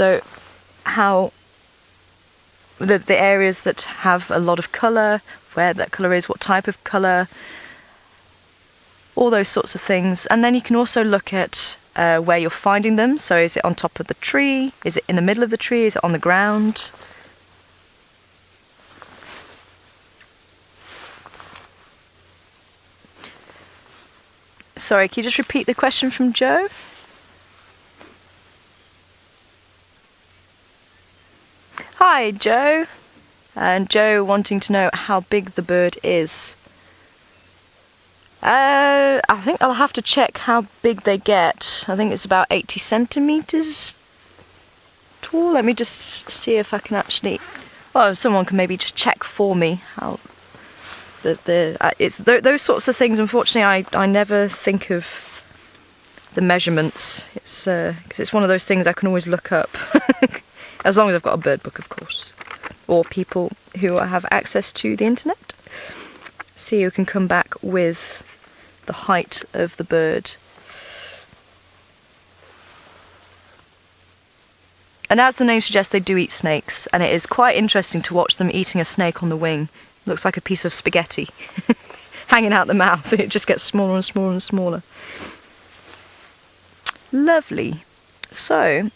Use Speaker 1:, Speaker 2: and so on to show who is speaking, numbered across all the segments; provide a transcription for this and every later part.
Speaker 1: So how the areas that have a lot of colour, where that colour is, what type of colour, all those sorts of things. And then you can also look at where you're finding them. So is it on top of the tree? Is it in the middle of the tree? Is it on the ground? Sorry, can you just repeat the question from Joe? Hi, Joe. And Joe wanting to know how big the bird is. I think I'll have to check how big they get. I think it's about 80 centimeters tall. Let me just see if I can actually... Well, someone can maybe just check for me how... those sorts of things, unfortunately, I never think of the measurements. It's because it's one of those things I can always look up. As long as I've got a bird book, of course. Or people who have access to the internet. See who can come back with the height of the bird. And as the name suggests, they do eat snakes, and it is quite interesting to watch them eating a snake on the wing. It looks like a piece of spaghetti hanging out the mouth, and it just gets smaller and smaller and smaller. Lovely. So,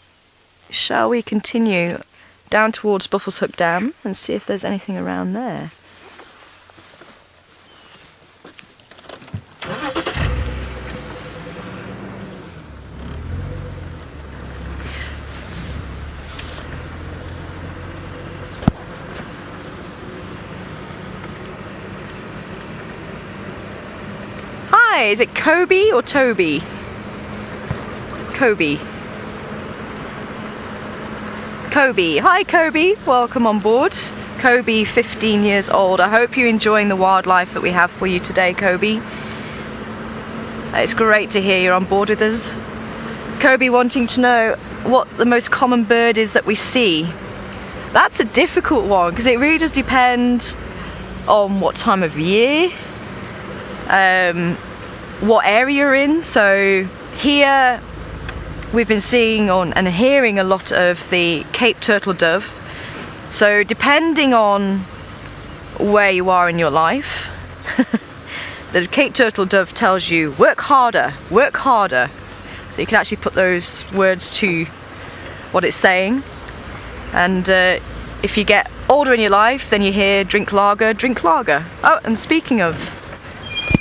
Speaker 1: shall we continue down towards Buffelshoek Hook Dam and see if there's anything around there? Hi, is it Kobe or Toby? Kobe. Kobe. Hi Kobe, welcome on board. Kobe, 15 years old. I hope you're enjoying the wildlife that we have for you today, Kobe. It's great to hear you're on board with us. Kobe wanting to know what the most common bird is that we see. That's a difficult one because it really does depend on what time of year, what area you're in. So here we've been seeing and hearing a lot of the Cape turtle dove. So depending on where you are in your life, the Cape turtle dove tells you work harder, work harder. So you can actually put those words to what it's saying. And if you get older in your life, then you hear drink lager, drink lager. Oh, and speaking of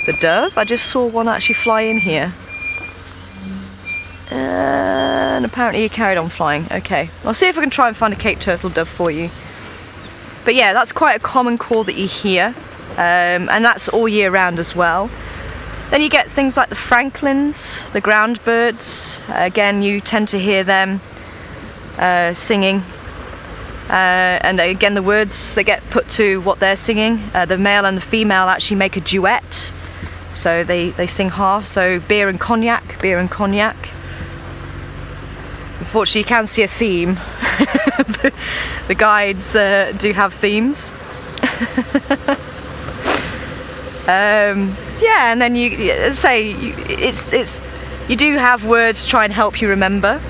Speaker 1: the dove, I just saw one actually fly in here. And apparently he carried on flying. Okay, I'll see if I can try and find a Cape turtle dove for you. But yeah, that's quite a common call that you hear, and that's all year round as well. Then you get things like the francolins, the ground birds. Again, you tend to hear them singing, and again the words they get put to what they're singing. The male and the female actually make a duet, so they sing half. So beer and cognac, beer and cognac. Unfortunately, you can see a theme. The guides do have themes. Yeah, and then you say you do have words to try and help you remember.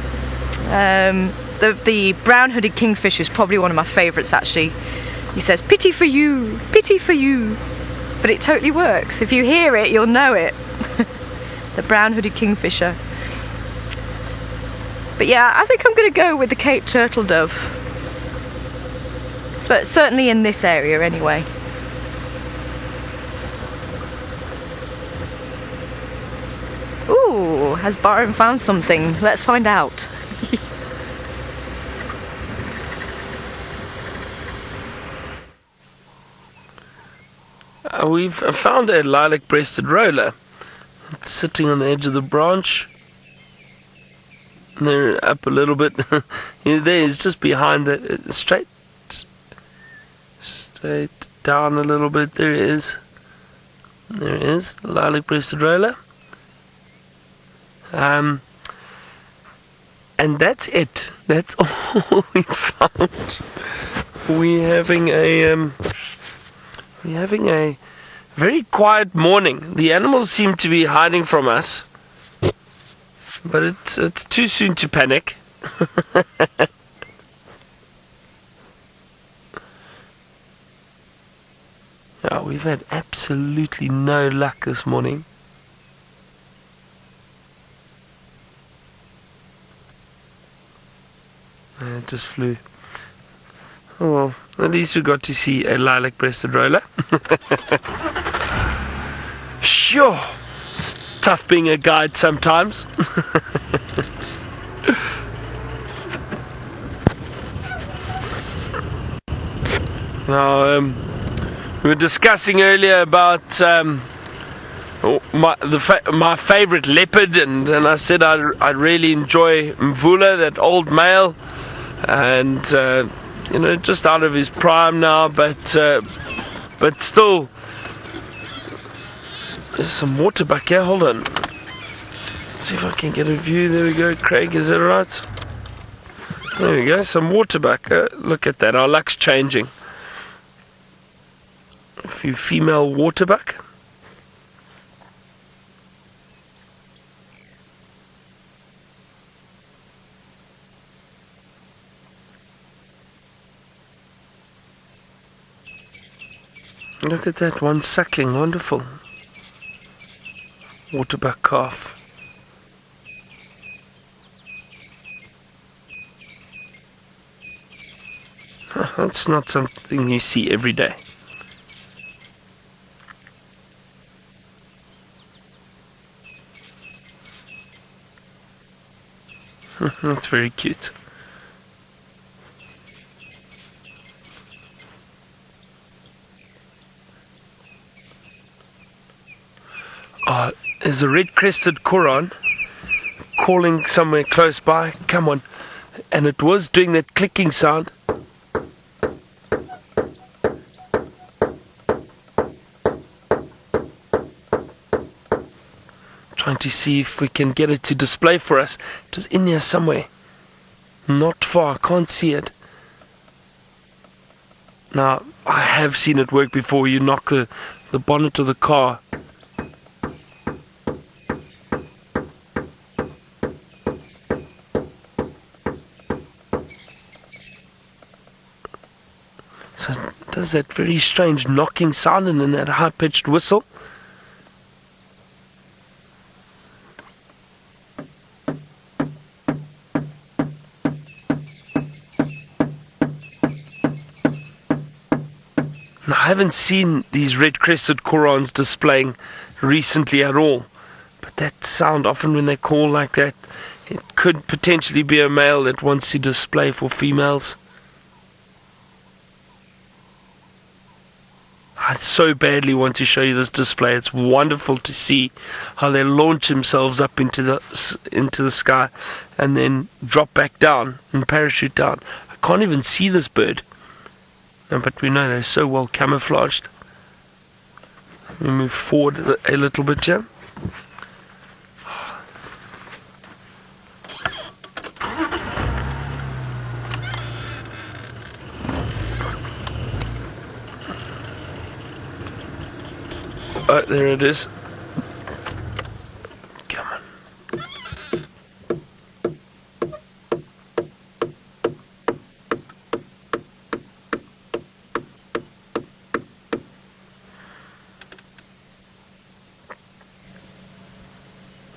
Speaker 1: The brown-hooded kingfisher is probably one of my favourites actually. He says pity for you, but it totally works. If you hear it, you'll know it. The brown-hooded kingfisher. But yeah, I think I'm going to go with the Cape turtle dove. Certainly in this area anyway. Ooh, has Byron found something? Let's find out.
Speaker 2: We've found a lilac-breasted roller. It's sitting on the edge of the branch. They're up a little bit. There is just behind the straight down a little bit. There it is. There it is, lilac-breasted roller. And that's it. That's all we found. We're having a very quiet morning. The animals seem to be hiding from us, but it's too soon to panic. we've had absolutely no luck this morning. It just flew. Oh well, at least we got to see a lilac-breasted roller. Sure, it's tough being a guide sometimes. Now, we were discussing earlier about my favourite leopard, and I said I really enjoy Mvula, that old male, and just out of his prime now, but still. There's some waterbuck here. Hold on. Let's see if I can get a view. There we go, Craig. Is that right? There we go. Some waterbuck. Look at that. Our luck's changing. A few female waterbuck. Look at that one suckling. Wonderful. Waterbuck calf. That's not something you see every day. That's very cute. There's a red-crested korhaan calling somewhere close by. Come on. And it was doing that clicking sound. Trying to see if we can get it to display for us. It was in here somewhere. Not far. Can't see it. Now, I have seen it work before. You knock the bonnet of the car. So it does that very strange knocking sound and then that high-pitched whistle. Now, I haven't seen these red-crested korhaans displaying recently at all, but that sound, often when they call like that, it could potentially be a male that wants to display for females. I so badly want to show you this display. It's wonderful to see how they launch themselves up into the sky and then drop back down and parachute down. I can't even see this bird. No, but we know they're so well camouflaged. Let me move forward a little bit here. Oh, there it is. Come on.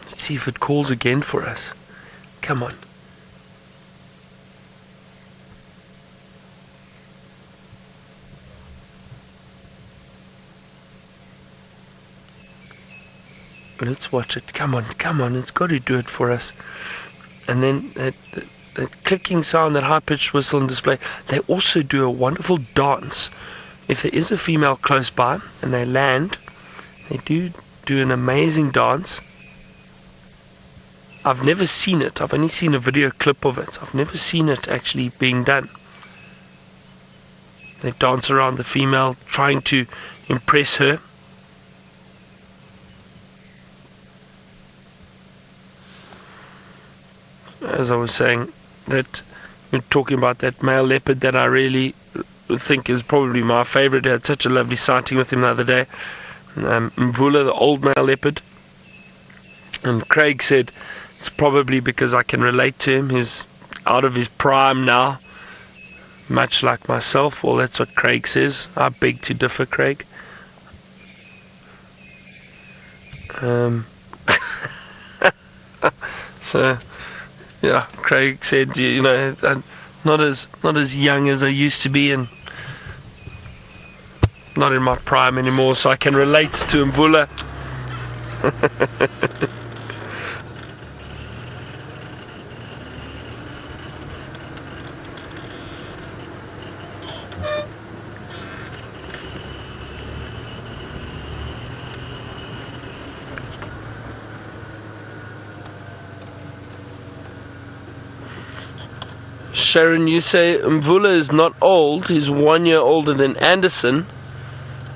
Speaker 2: Let's see if it calls again for us. Come on. Let's watch it. Come on, come on. It's got to do it for us. And then that clicking sound, that high-pitched whistle and display. They also do a wonderful dance. If there is a female close by and they land, they do an amazing dance. I've never seen it. I've only seen a video clip of it. I've never seen it actually being done. They dance around the female, trying to impress her. As I was saying, that we're talking about that male leopard that I really think is probably my favourite. I had such a lovely sighting with him the other day. Mvula, the old male leopard. And Craig said it's probably because I can relate to him. He's out of his prime now, much like myself. Well, that's what Craig says. I beg to differ, Craig. So, yeah, Craig said, you know, I'm not as young as I used to be, and not in my prime anymore, so I can relate to Mvula. Sharon, you say Mvula is not old, he's 1 year older than Anderson.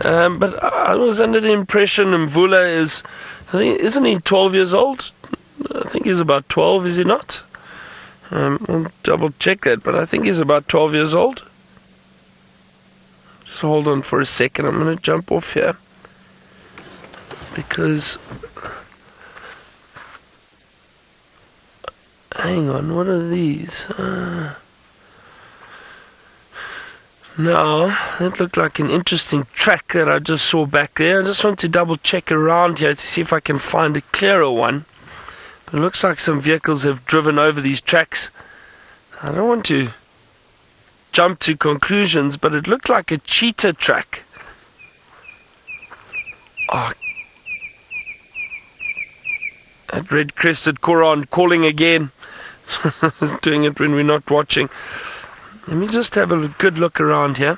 Speaker 2: But I was under the impression Mvula is, I think, isn't he 12 years old? I think he's about 12, is he not? I'll double check that, but I think he's about 12 years old. Just hold on for a second, I'm going to jump off here. Because, hang on, what are these? Now, that looked like an interesting track that I just saw back there. I just want to double check around here to see if I can find a clearer one. It looks like some vehicles have driven over these tracks. I don't want to jump to conclusions, but it looked like a cheetah track. Oh, that red-crested korhaan calling again. Doing it when we're not watching. Let me just have a good look around here.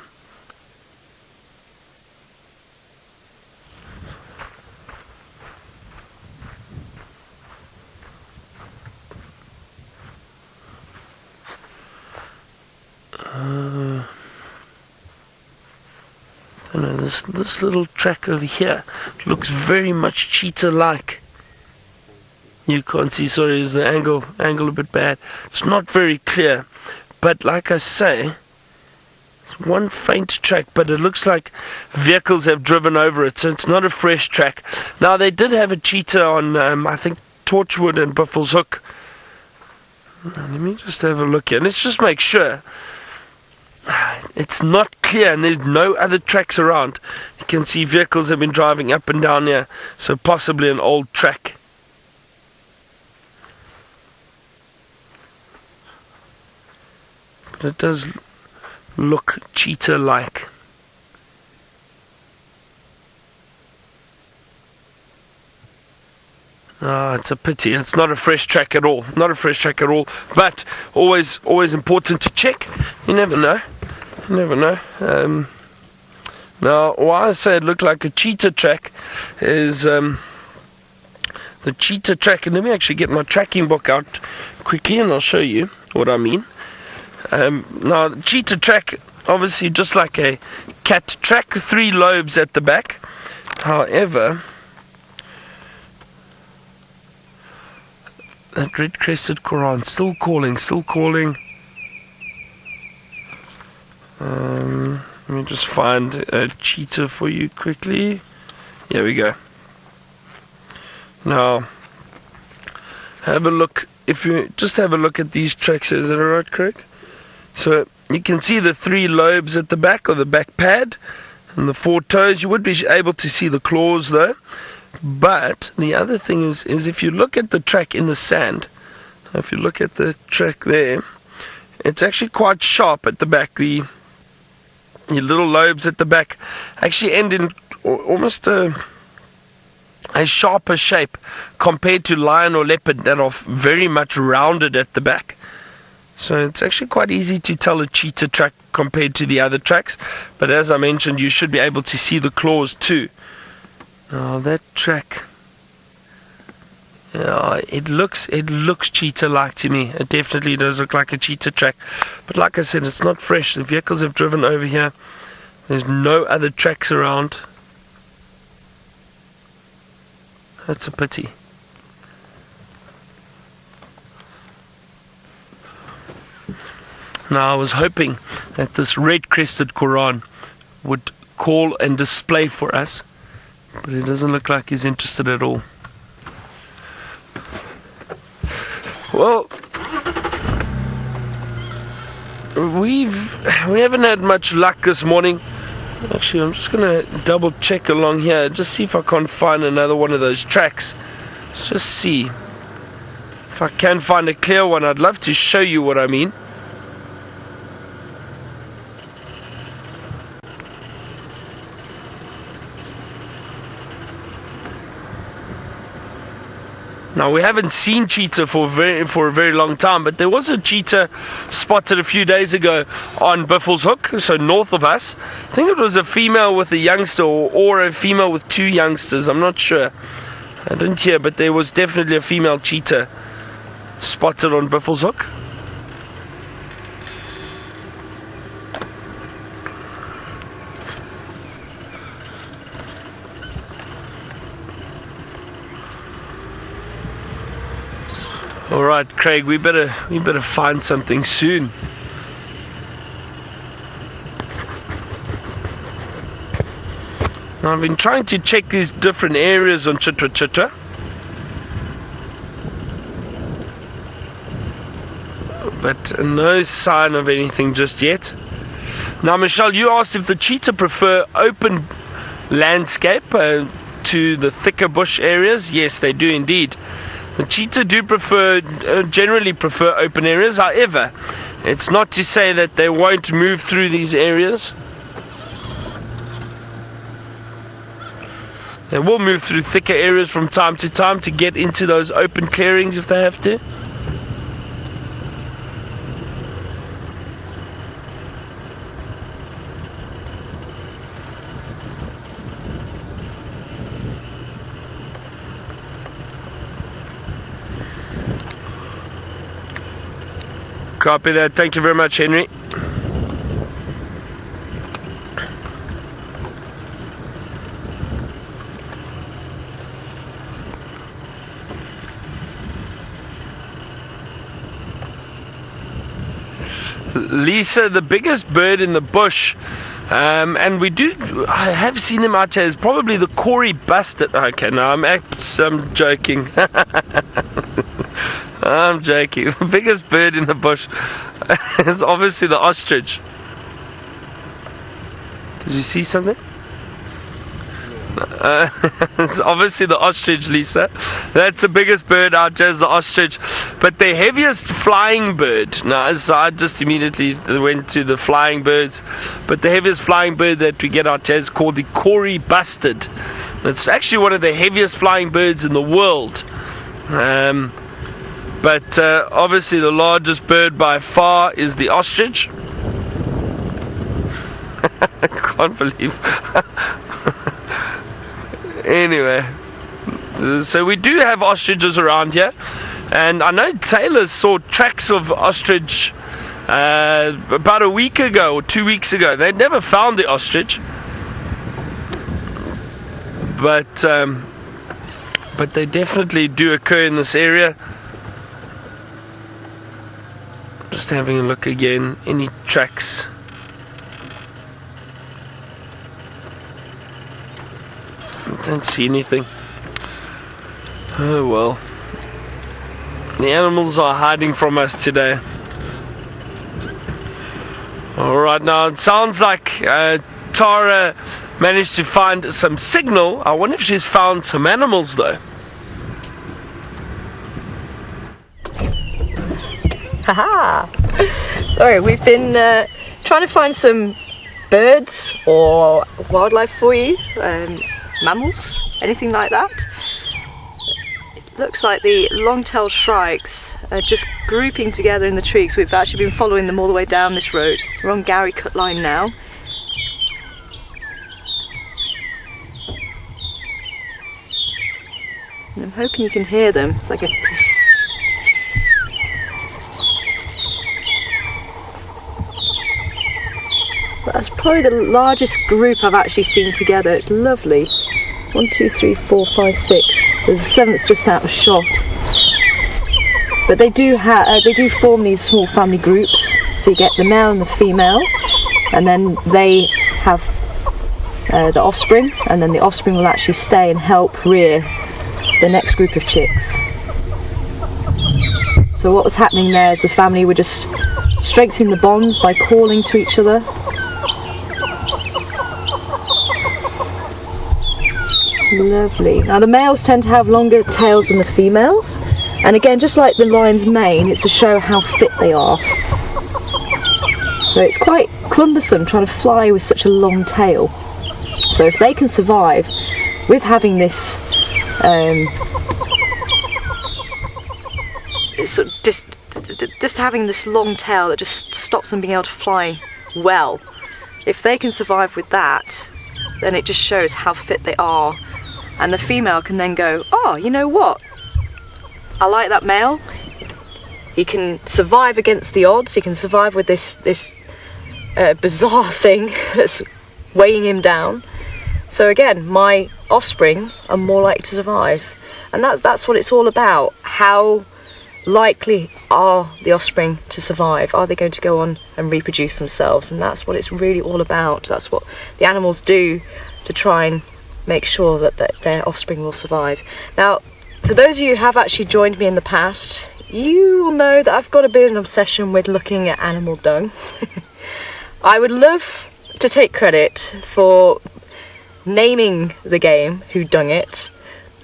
Speaker 2: I don't know, this little track over here looks very much cheetah-like. You can't see, sorry, is the angle a bit bad. It's not very clear. But like I say, it's one faint track, but it looks like vehicles have driven over it, so it's not a fresh track. Now, they did have a cheetah on, I think, Torchwood and Buffelshoek. Let me just have a look here. Let's just make sure. It's not clear, and there's no other tracks around. You can see vehicles have been driving up and down here, so possibly an old track. It does look cheetah-like. Ah, it's a pity. It's not a fresh track at all. Not a fresh track at all. But always important to check. You never know. You never know. Now, why I say it looked like a cheetah track is the cheetah track. And let me actually get my tracking book out quickly, and I'll show you what I mean. Now, the cheetah track, obviously just like a cat track, 3 lobes at the back. However, that red-crested korhaan still calling. Let me just find a cheetah for you quickly. Here we go. Now, have a look. If you just have a look at these tracks, is that alright, Craig? So you can see the 3 lobes at the back, or the back pad, and the 4 toes. You would be able to see the claws though. But the other thing is if you look at the track in the sand, if you look at the track there, it's actually quite sharp at the back. The little lobes at the back actually end in almost a sharper shape compared to lion or leopard that are very much rounded at the back. So it's actually quite easy to tell a cheetah track compared to the other tracks. But as I mentioned, you should be able to see the claws too. Now that track, yeah, it looks cheetah-like to me. It definitely does look like a cheetah track. But like I said, it's not fresh. The vehicles have driven over here. There's no other tracks around. That's a pity. Now, I was hoping that this red-crested korhaan would call and display for us, but it doesn't look like he's interested at all. Well, we haven't had much luck this morning. Actually, I'm just gonna double check along here, just see if I can't find another one of those tracks. Let's just see if I can find a clear one. I'd love to show you what I mean. Now, we haven't seen cheetah for a very long time, but there was a cheetah spotted a few days ago on Buffels Hook, so north of us. I think it was a female with a youngster, or a female with two youngsters. I'm not sure. I didn't hear, but there was definitely a female cheetah spotted on Buffels Hook. Alright, Craig, we better find something soon. Now, I've been trying to check these different areas on Chitwa, but no sign of anything just yet. Now, Michelle, you asked if the cheetah prefer open landscape to the thicker bush areas. Yes, they do indeed. The cheetah do generally prefer open areas. However, it's not to say that they won't move through these areas. They will move through thicker areas from time to time to get into those open clearings if they have to. Copy that. Thank you very much, Henry. Lisa, the biggest bird in the bush, and I have seen them out here, is probably the korhaan. Okay, no, I'm joking. I'm joking. The biggest bird in the bush is obviously the ostrich. Did you see something? It's obviously the ostrich, Lisa. That's the biggest bird out there, is the ostrich. But the heaviest flying bird, now, so I just immediately went to the flying birds, but the heaviest flying bird that we get out there is called the korhaan. It's actually one of the heaviest flying birds in the world. But obviously the largest bird by far is the ostrich. I can't believe. Anyway, so we do have ostriches around here, and I know Taylor saw tracks of ostrich about a week ago or 2 weeks ago. They'd never found the ostrich, but they definitely do occur in this area. Just having a look again. Any tracks? Don't see anything. Oh well. The animals are hiding from us today. Alright, now it sounds like Tara managed to find some signal. I wonder if she's found some animals though.
Speaker 1: Haha! Sorry, we've been trying to find some birds or wildlife for you, mammals, anything like that. It looks like the long-tailed shrikes are just grouping together in the trees. We've actually been following them all the way down this road. We're on Gary Cut Line now. And I'm hoping you can hear them. It's like a... That's probably the largest group I've actually seen together. It's lovely. 1, 2, 3, 4, 5, 6. There's a seventh just out of shot. But they do form these small family groups. So you get the male and the female, and then they have the offspring, and then the offspring will actually stay and help rear the next group of chicks. So what was happening there is the family were just strengthening the bonds by calling to each other. Lovely. Now the males tend to have longer tails than the females, and again, just like the lion's mane, it's to show how fit they are. So it's quite cumbersome trying to fly with such a long tail. So if they can survive with having this sort of just having this long tail that just stops them being able to fly well, if they can survive with that, then it just shows how fit they are, and the female can then go, oh, you know what, I like that male, he can survive against the odds, he can survive with this bizarre thing that's weighing him down. So again, my offspring are more likely to survive, and that's what it's all about. How likely are the offspring to survive? Are they going to go on and reproduce themselves? And that's what it's really all about. That's what the animals do to try and make sure that their offspring will survive. Now, for those of you who have actually joined me in the past, you will know that I've got a bit of an obsession with looking at animal dung. I would love to take credit for naming the game Who Dung It.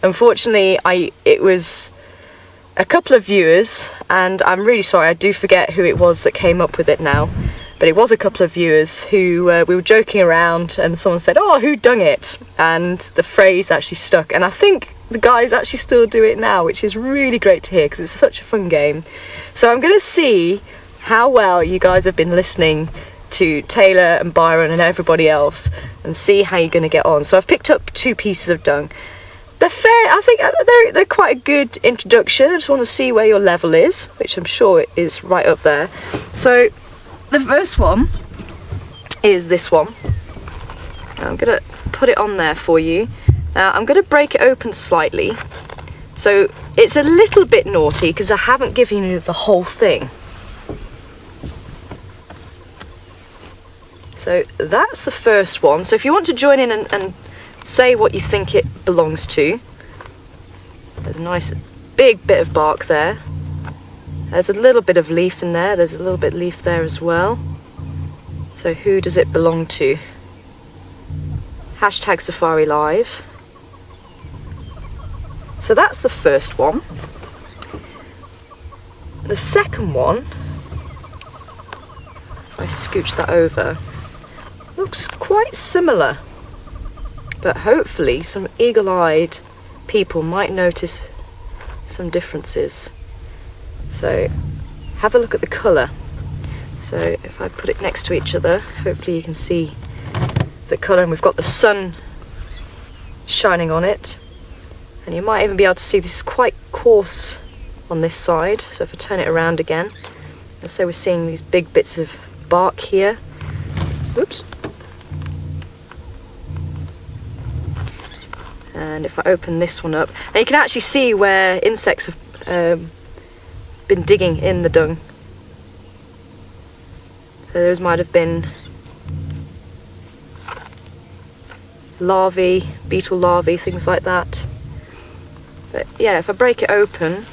Speaker 1: Unfortunately, it was a couple of viewers, and I'm really sorry, I do forget who it was that came up with it now, but it was a couple of viewers who we were joking around, and someone said, oh, who dung it? And the phrase actually stuck, and I think the guys actually still do it now, which is really great to hear because it's such a fun game. So I'm going to see how well you guys have been listening to Taylor and Byron and everybody else, and see how you're going to get on. So I've picked up 2 pieces of dung. They're fair, I think they're quite a good introduction. I just want to see where your level is, which I'm sure is right up there. So the first one is this one. I'm going to put it on there for you. Now I'm going to break it open slightly. So it's a little bit naughty because I haven't given you the whole thing. So that's the first one. So if you want to join in and say what you think it belongs to. There's a nice big bit of bark there. There's a little bit of leaf in there. There's a little bit of leaf there as well. So who does it belong to? Hashtag Safari Live. So that's the first one. The second one, if I scooch that over, looks quite similar. But hopefully some eagle-eyed people might notice some differences. So have a look at the colour. So if I put it next to each other, hopefully you can see the colour, and we've got the sun shining on it. And you might even be able to see this is quite coarse on this side. So if I turn it around again, let's say we're seeing these big bits of bark here. Oops. And if I open this one up, and you can actually see where insects have been digging in the dung. So those might have been larvae, beetle larvae, things like that. But yeah, if I break it open,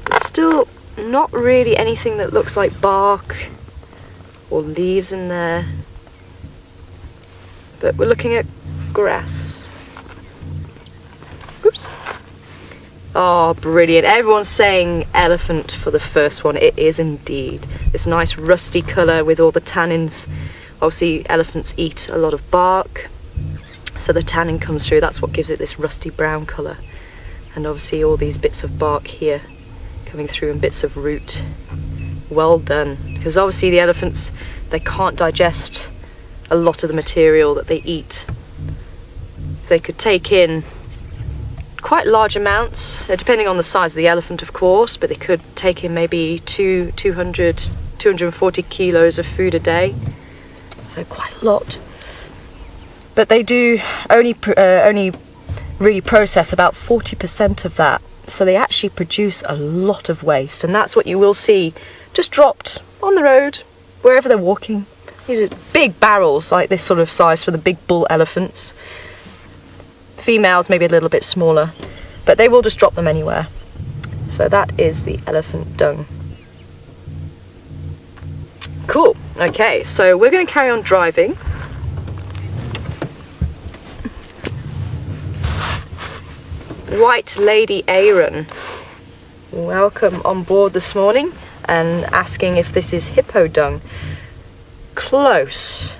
Speaker 1: there's still not really anything that looks like bark or leaves in there. But we're looking at grass. Oops. Oh, brilliant. Everyone's saying elephant for the first one. It is indeed. This nice rusty colour with all the tannins. Obviously, elephants eat a lot of bark, so the tannin comes through. That's what gives it this rusty brown colour. And obviously all these bits of bark here coming through and bits of root. Well done. Because obviously the elephants, they can't digest a lot of the material that they eat. They could take in quite large amounts, depending on the size of the elephant, of course, but they could take in maybe 240 kilos of food a day, so quite a lot. But they do only really process about 40% of that, so they actually produce a lot of waste, and that's what you will see just dropped on the road, wherever they're walking. These are big barrels, like this sort of size for the big bull elephants. Females maybe a little bit smaller, but they will just drop them anywhere. So that is the elephant dung. Cool. Okay, so we're going to carry on driving. White Lady Aaron. Welcome on board this morning and asking if this is hippo dung. Close,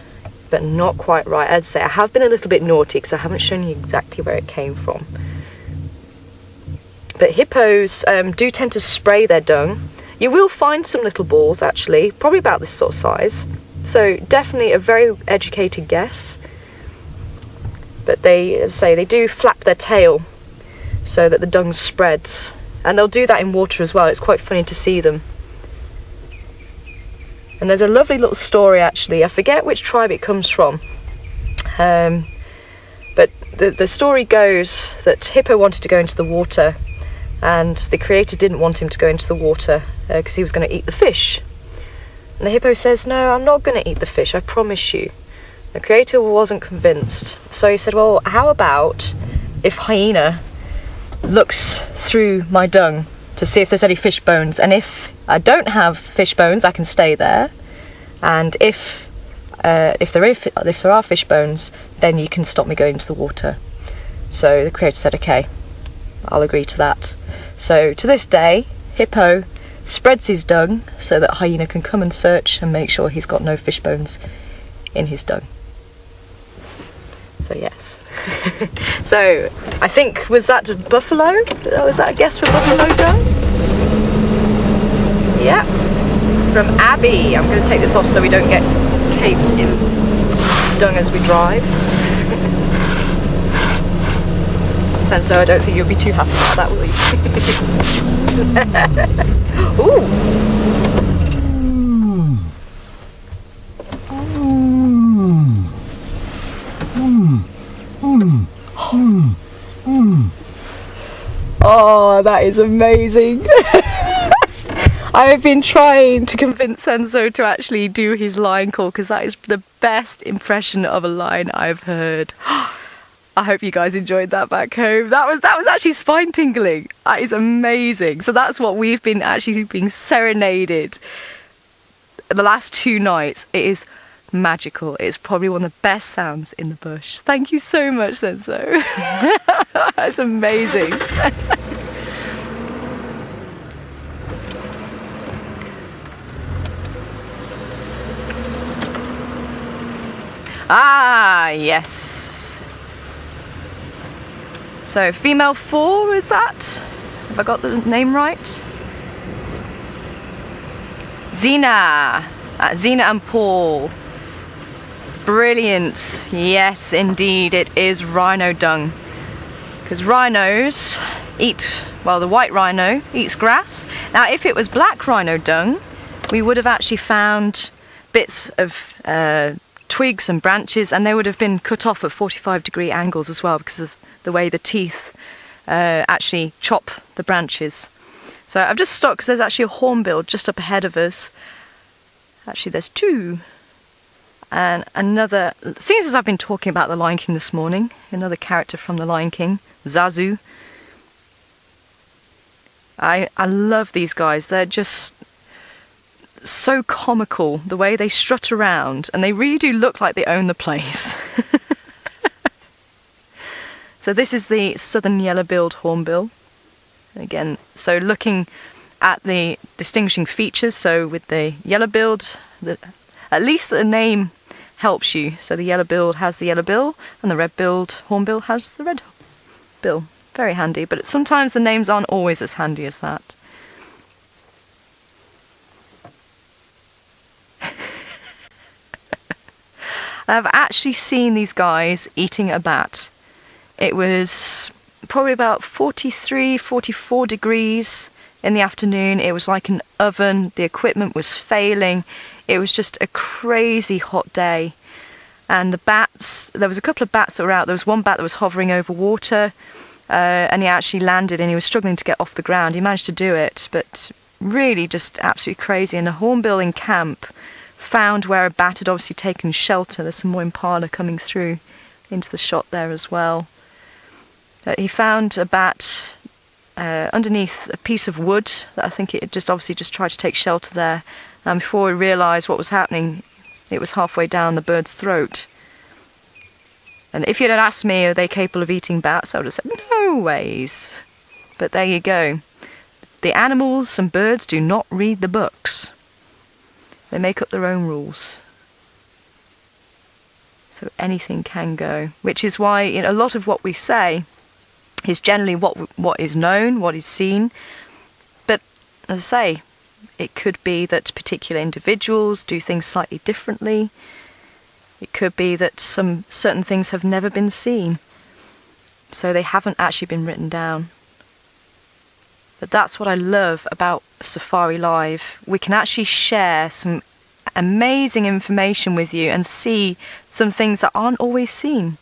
Speaker 1: but not quite right. I'd say I have been a little bit naughty because I haven't shown you exactly where it came from. But hippos do tend to spray their dung. You will find some little balls actually, probably about this sort of size. So definitely a very educated guess. But they, as I say, they do flap their tail so that the dung spreads. And they'll do that in water as well. It's quite funny to see them. And there's a lovely little story actually. I forget which tribe it comes from. But the story goes that Hippo wanted to go into the water, and the creator didn't want him to go into the water because he was going to eat the fish. And the hippo says, "No, I'm not going to eat the fish, I promise you." The creator wasn't convinced. So he said, "Well, how about if hyena looks through my dung to see if there's any fish bones, and if I don't have fish bones, I can stay there, and if there are fish bones, then you can stop me going into the water." So the creator said, "Okay, I'll agree to that." So to this day, Hippo spreads his dung so that hyena can come and search and make sure he's got no fish bones in his dung. So yes. So I think, was that buffalo? Was that a guess for buffalo dung? Yeah. From Abby. I'm going to take this off so we don't get caped in dung as we drive. Senso, I don't think you'll be too happy about that, will you? Ooh. Oh, that is amazing. I have been trying to convince Senso to actually do his lion call because that is the best impression of a lion I've heard. I hope you guys enjoyed that back home. That was actually spine tingling. That is amazing. So that's what we've been actually being serenaded the last 2 nights. It is magical. It's probably one of the best sounds in the bush. Thank you so much, Senso. That's amazing. Ah, yes. So female 4, is that? Have I got the name right? Zena. Zena and Paul. Brilliant. Yes, indeed, it is rhino dung. Because rhinos eat, well, the white rhino eats grass. Now, if it was black rhino dung, we would have actually found bits of twigs and branches, and they would have been cut off at 45-degree angles as well because of the way the teeth actually chop the branches. So I've just stopped because there's actually a hornbill just up ahead of us. Actually, there's 2. And another, seems as I've been talking about the Lion King this morning, another character from the Lion King, Zazu. I love these guys. They're just so comical, the way they strut around, and they really do look like they own the place. So this is the southern yellow-billed hornbill. Again, so looking at the distinguishing features, so with the yellow-billed, at least the name helps you. So the yellow-billed has the yellow bill, and the red-billed hornbill has the red bill. Very handy, but sometimes the names aren't always as handy as that. I've actually seen these guys eating a bat. It was probably about 43, 44 degrees in the afternoon. It was like an oven. The equipment was failing. It was just a crazy hot day. And the bats, there was a couple of bats that were out. There was one bat that was hovering over water, and he actually landed and he was struggling to get off the ground. He managed to do it, but really just absolutely crazy. And a hornbill in camp found where a bat had obviously taken shelter. There's some more Impala coming through into the shot there as well. He found a bat underneath a piece of wood that I think it just obviously just tried to take shelter there. And before we realised what was happening, it was halfway down the bird's throat. And if you'd had asked me, are they capable of eating bats, I would have said, no ways. But there you go. The animals and birds do not read the books. They make up their own rules. So anything can go. Which is why, you know, a lot of what we say is generally what is known, what is seen. But as I say, it could be that particular individuals do things slightly differently. It could be that some certain things have never been seen, so they haven't actually been written down. But that's what I love about Safari Live. We can actually share some amazing information with you and see some things that aren't always seen.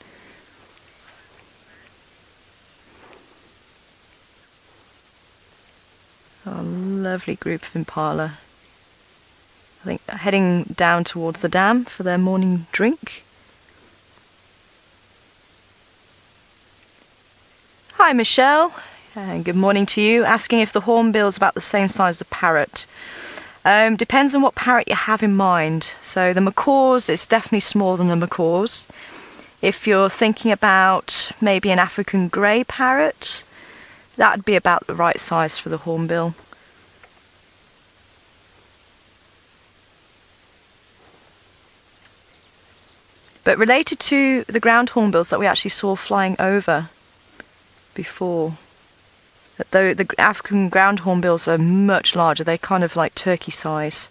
Speaker 1: Oh, lovely group of impala. I think heading down towards the dam for their morning drink. Hi Michelle, good morning to you. Asking if the hornbill is about the same size as a parrot. Depends on what parrot you have in mind. So the macaws, it's definitely smaller than the macaws. If you're thinking about maybe an African grey parrot, that would be about the right size for the hornbill. But related to the ground hornbills that we actually saw flying over before, though the African ground hornbills are much larger, they're kind of like turkey size.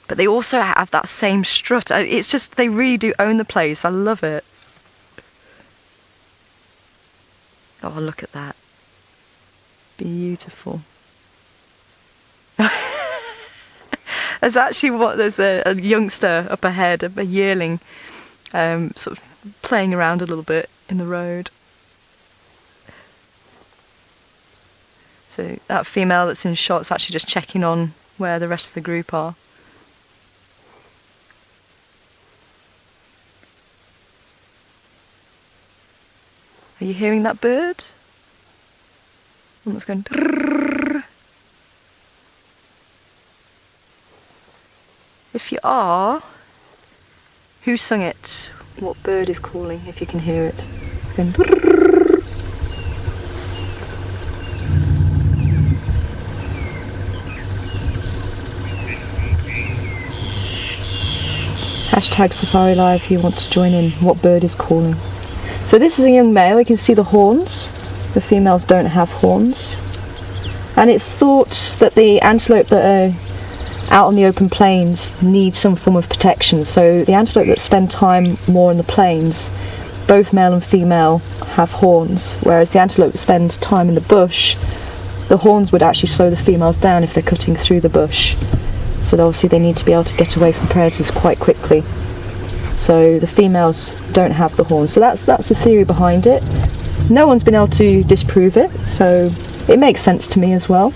Speaker 1: But they also have that same strut. It's just, they really do own the place. I love it. Oh, look at that. Beautiful. There's a youngster up ahead, a yearling, sort of playing around a little bit in the road. So that female that's in shot is actually just checking on where the rest of the group are. Are you hearing that bird? One that's going. If you are, who sung it? What bird is calling, if you can hear it? It's going. Hashtag Safari Live if you want to join in. What bird is calling? So this is a young male. You can see the horns. The females don't have horns. And it's thought that the antelope that are out on the open plains need some form of protection. So the antelope that spend time more in the plains, both male and female have horns, whereas the antelope that spend time in the bush, the horns would actually slow the females down if they're cutting through the bush. So obviously they need to be able to get away from predators quite quickly. So the females don't have the horns. So that's the theory behind it. No one's been able to disprove it, so it makes sense to me as well.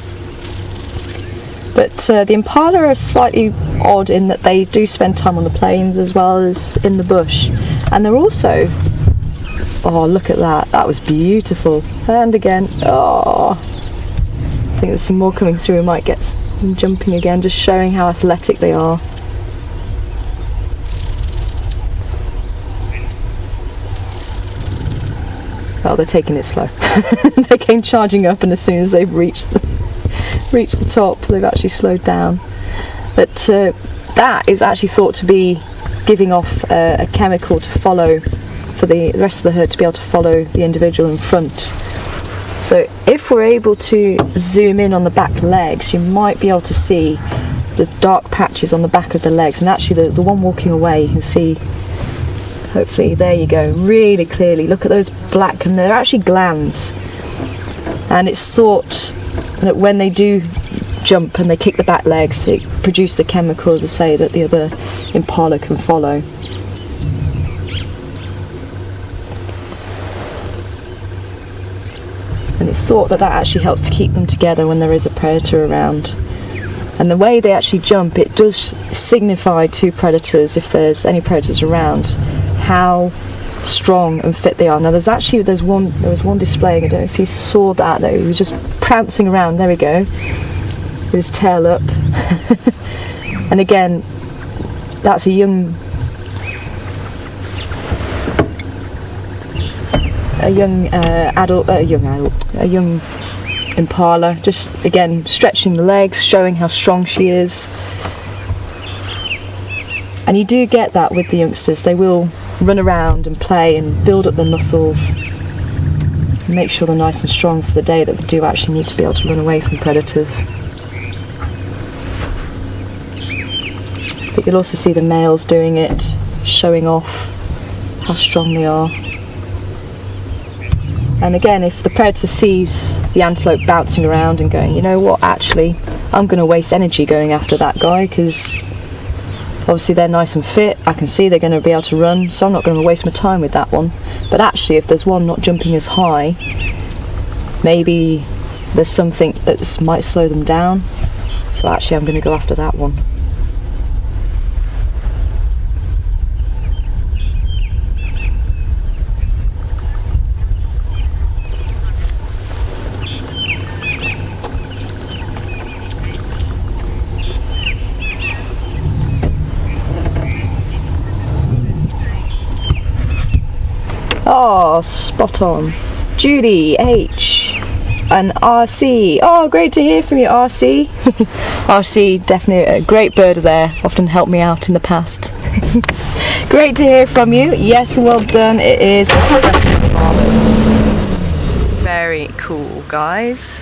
Speaker 1: But the impala are slightly odd in that they do spend time on the plains as well as in the bush. And they're also... Oh, look at that. That was beautiful. And again. Oh. I think there's some more coming through. We might get some jumping again, just showing how athletic they are. Oh, they're taking it slow. They came charging up, and as soon as they've reached the top, they've actually slowed down. But that is actually thought to be giving off a chemical to follow, for the rest of the herd to be able to follow the individual in front. So if we're able to zoom in on the back legs, you might be able to see there's dark patches on the back of the legs, and actually the one walking away, you can see, hopefully, there you go, really clearly. Look at those black, and they're actually glands. And it's thought that when they do jump and they kick the back legs, it produces a chemical, as I say, that the other impala can follow. And it's thought that that actually helps to keep them together when there is a predator around. And the way they actually jump, it does signify to predators, if there's any predators around, how strong and fit they are. Now there was one displaying, I don't know if you saw that, though, he was just prancing around, there we go, with his tail up. And again, that's a young a young Impala, just again stretching the legs, showing how strong she is. And you do get that with the youngsters. They will run around and play and build up their muscles and make sure they're nice and strong for the day that they do actually need to be able to run away from predators. But you'll also see the males doing it, showing off how strong they are. And again, if the predator sees the antelope bouncing around and going, you know what, actually, I'm going to waste energy going after that guy because obviously they're nice and fit, I can see they're going to be able to run, so I'm not going to waste my time with that one. But actually, if there's one not jumping as high, maybe there's something that might slow them down, so actually I'm going to go after that one. Oh, spot on. Judy H and RC. Oh, great to hear from you, RC. RC, definitely a great bird there. Often helped me out in the past. Great to hear from you. Yes, well done. It is progressing marvelous. Very cool, guys.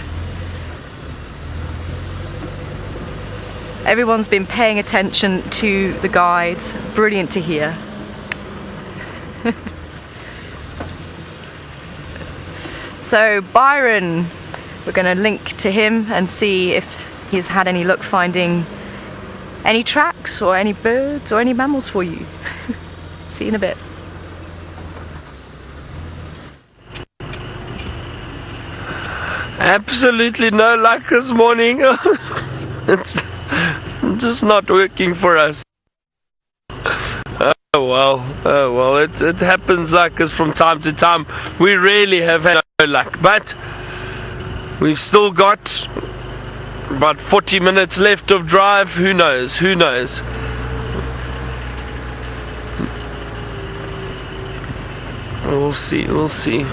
Speaker 1: Everyone's been paying attention to the guides. Brilliant to hear. So Byron, we're going to link to him and see if he's had any luck finding any tracks or any birds or any mammals for you. See you in a bit.
Speaker 2: Absolutely no luck this morning. It's just not working for us. Oh well, it happens like this from time to time. We really have had no luck, but we've still got about 40 minutes left of drive. Who knows? We'll see.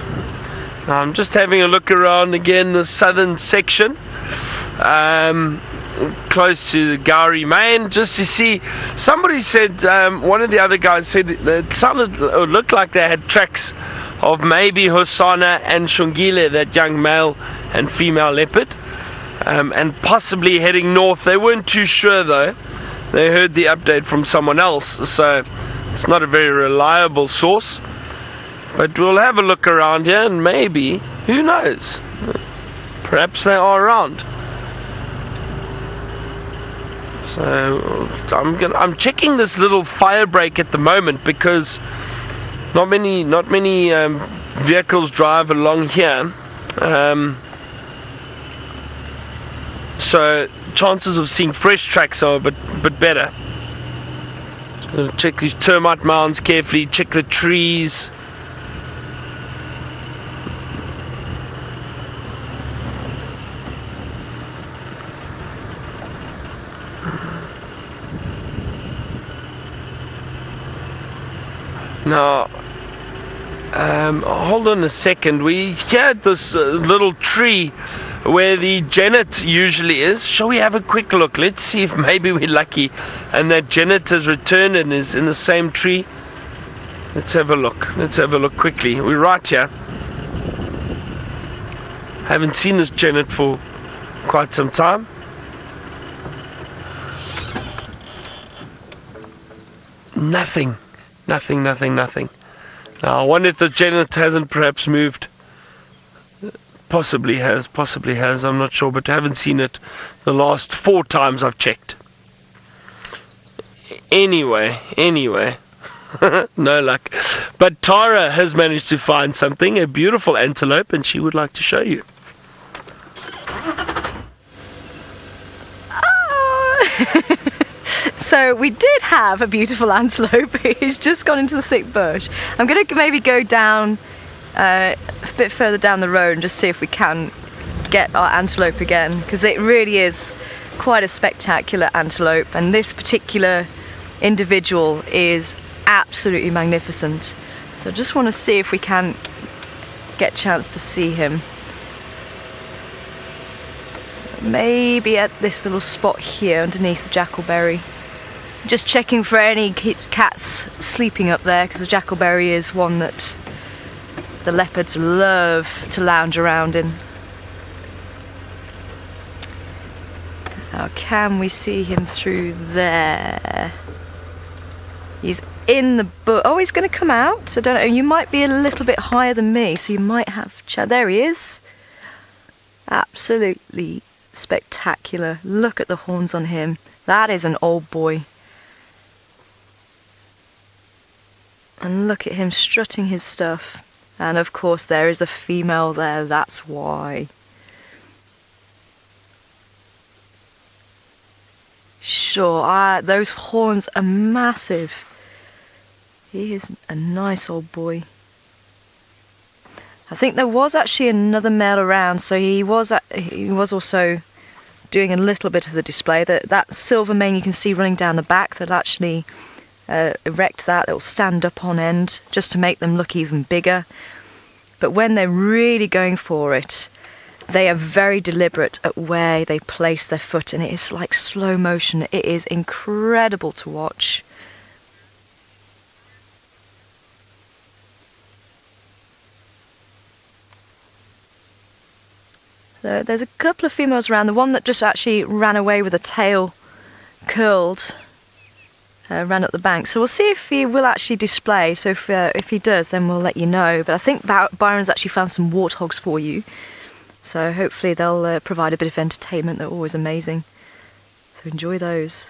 Speaker 2: Now I'm just having a look around again the southern section, close to the Gowrie Main, just to see. Somebody said, one of the other guys said it sounded or looked like they had tracks of maybe Hosana and Shungile, that young male and female leopard, and possibly heading north. They weren't too sure though. They heard the update from someone else, so it's not a very reliable source. But we'll have a look around here and maybe, who knows, perhaps they are around. So I'm checking this little fire break at the moment because not many vehicles drive along here. So chances of seeing fresh tracks are a bit better. So check these termite mounds carefully. Check the trees. Now, hold on a second. We had this little tree where the genet usually is. Shall we have a quick look? Let's see if maybe we're lucky and that genet has returned and is in the same tree. Let's have a look quickly. We're right here. Haven't seen this genet for quite some time. Nothing. Now I wonder if the genet hasn't perhaps moved. Possibly has, I'm not sure, but I haven't seen it the last 4 times I've checked. Anyway, no luck. But Tara has managed to find something, a beautiful antelope, and she would like to show you.
Speaker 1: So we did have a beautiful antelope. He's just gone into the thick bush. I'm going to maybe go down a bit further down the road and just see if we can get our antelope again, because it really is quite a spectacular antelope, and this particular individual is absolutely magnificent. So I just want to see if we can get a chance to see him. Maybe at this little spot here underneath the jackalberry. Just checking for any cats sleeping up there, because the jackalberry is one that the leopards love to lounge around in. Now, can we see him through there? He's in the bush. Oh, he's going to come out. I don't know. You might be a little bit higher than me, so you might have. There he is. Absolutely spectacular. Look at the horns on him. That is an old boy. And look at him strutting his stuff. And of course, there is a female there. That's why. Sure, those horns are massive. He is a nice old boy. I think there was actually another male around, so he was also doing a little bit of the display. That silver mane you can see running down the back, they'll actually erect that. It'll stand up on end just to make them look even bigger. But when they're really going for it, they are very deliberate at where they place their foot, and it is like slow motion. It is incredible to watch. So there's a couple of females around. The one that just actually ran away with a tail curled ran up the bank. So we'll see if he will actually display. So if he does, then we'll let you know. But I think Byron's actually found some warthogs for you. So hopefully they'll provide a bit of entertainment. They're always amazing. So enjoy those.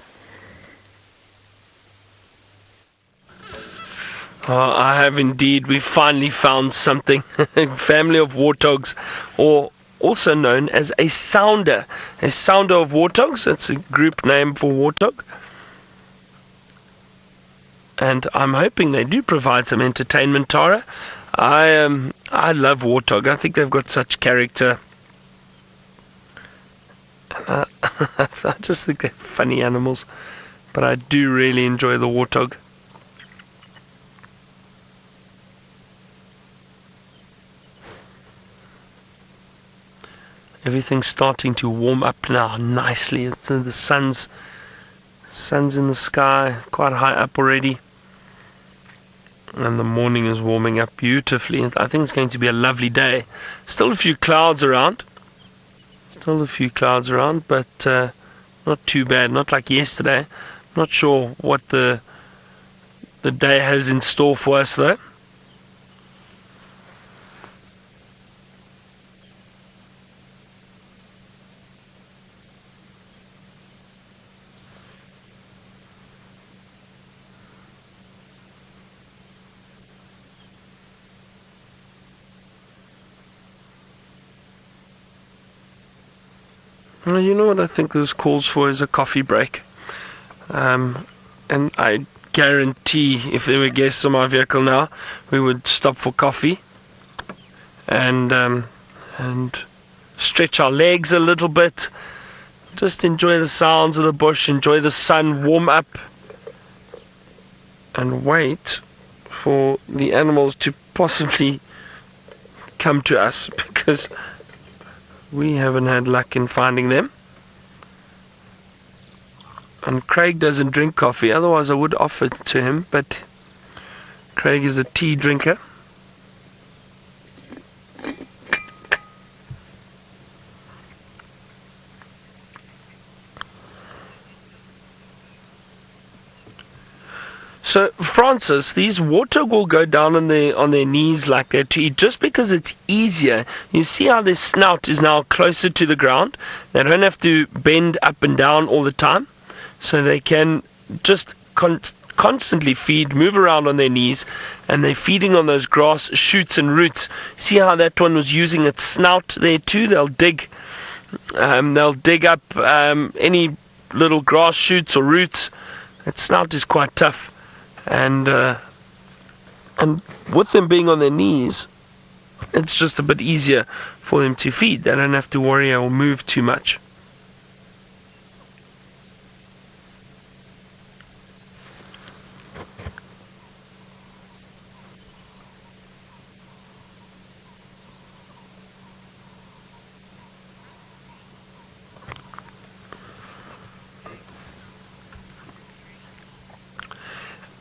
Speaker 2: I have indeed. We finally found something. Family of warthogs, or also known as a sounder. A sounder of warthogs. That's a group name for warthog. And I'm hoping they do provide some entertainment, Tara. I love warthog. I think they've got such character. I just think they're funny animals. But I do really enjoy the warthog. Everything's starting to warm up now nicely. The sun's in the sky, quite high up already. And the morning is warming up beautifully. I think it's going to be a lovely day. Still a few clouds around. But not too bad. Not like yesterday. Not sure what the day has in store for us though. Well, you know what I think this calls for is a coffee break. And I guarantee if there were guests on my vehicle now, we would stop for coffee and stretch our legs a little bit. Just enjoy the sounds of the bush, enjoy the sun, warm up, and wait for the animals to possibly come to us, because we haven't had luck in finding them. And Craig doesn't drink coffee, otherwise I would offer it to him, but Craig is a tea drinker. So, Francis, these warthog will go down on their knees like that to eat, just because it's easier. You see how their snout is now closer to the ground. They don't have to bend up and down all the time. So they can just constantly feed, move around on their knees, and they're feeding on those grass shoots and roots. See how that one was using its snout there too? They'll dig up any little grass shoots or roots. Its snout is quite tough. And with them being on their knees, it's just a bit easier for them to feed. They don't have to worry or move too much.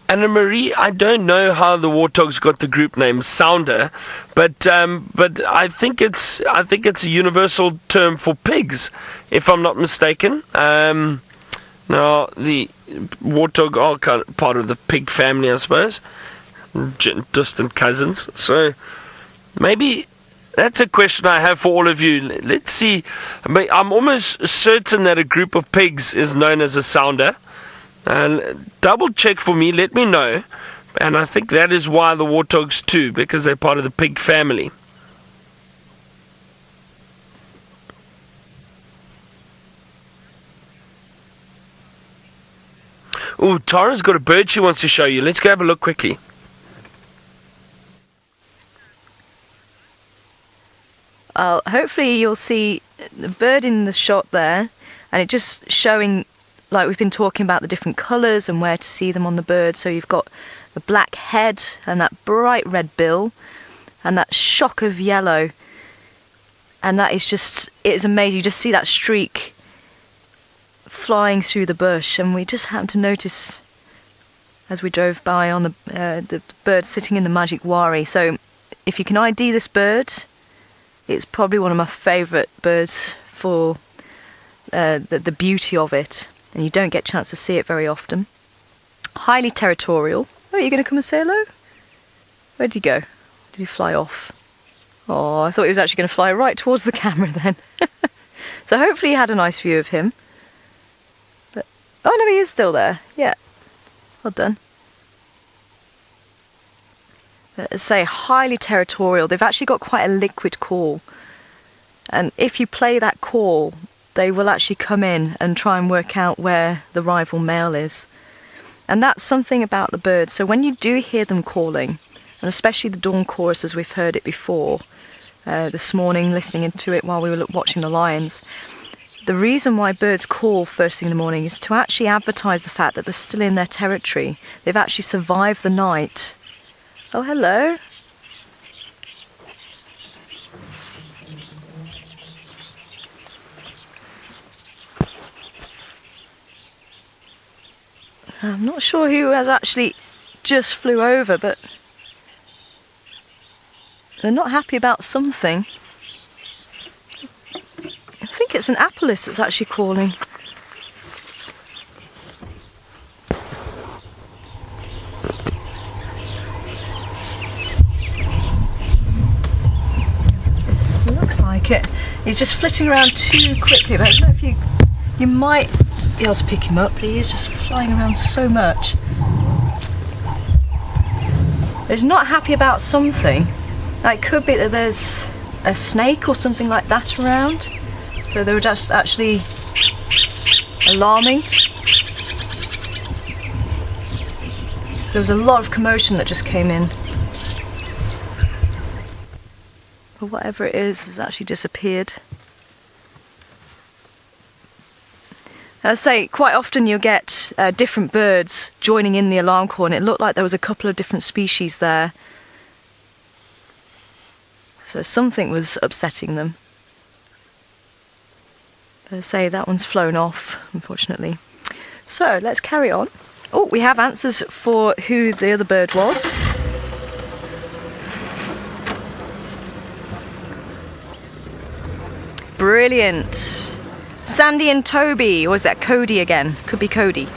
Speaker 2: Anna Marie, I don't know how the Warthogs got the group name Sounder, but I think it's a universal term for pigs, if I'm not mistaken. Now the Warthog are kind of part of the pig family, I suppose, distant cousins. So maybe that's a question I have for all of you. Let's see. I'm almost certain that a group of pigs is known as a sounder. Double check for me, let me know. And I think that is why the Warthogs too, because they're part of the pig family. Oh, Tara's got a bird she wants to show you. Let's go have a look quickly.
Speaker 1: Hopefully you'll see the bird in the shot there, and it just showing, like we've been talking about, the different colours and where to see them on the bird. So you've got the black head and that bright red bill and that shock of yellow, and that is just, it is amazing. You just see that streak flying through the bush, and we just happened to notice as we drove by on the bird sitting in the magic wari. So if you can ID this bird, it's probably one of my favourite birds for the beauty of it, and you don't get a chance to see it very often. Highly territorial. Oh, are you going to come and say hello? Where did he go? Did he fly off? Oh, I thought he was actually going to fly right towards the camera then. So hopefully you had a nice view of him. But, oh no, he is still there. Yeah, well done. Say highly territorial. They've actually got quite a liquid call, and if you play that call, they will actually come in and try and work out where the rival male is. And that's something about the birds. So when you do hear them calling, and especially the dawn chorus as we've heard it before this morning, listening into it while we were watching the lions, the reason why birds call first thing in the morning is to actually advertise the fact that they're still in their territory. They've actually survived the night. Oh, hello. I'm not sure who has actually just flew over, but they're not happy about something. I think it's an apellis that's actually calling. Like it. He's just flitting around too quickly, but I don't know if you might be able to pick him up, but he is just flying around so much. He's not happy about something. It could be that there's a snake or something like that around, so they were just actually alarming. So there was a lot of commotion that just came in. But whatever it is has actually disappeared. As I say, quite often you'll get different birds joining in the alarm call, and it looked like there was a couple of different species there. So something was upsetting them. As I say, that one's flown off, unfortunately. So let's carry on. Oh, we have answers for who the other bird was. Brilliant. Sandy and Toby, or is that Cody again? Could be Cody.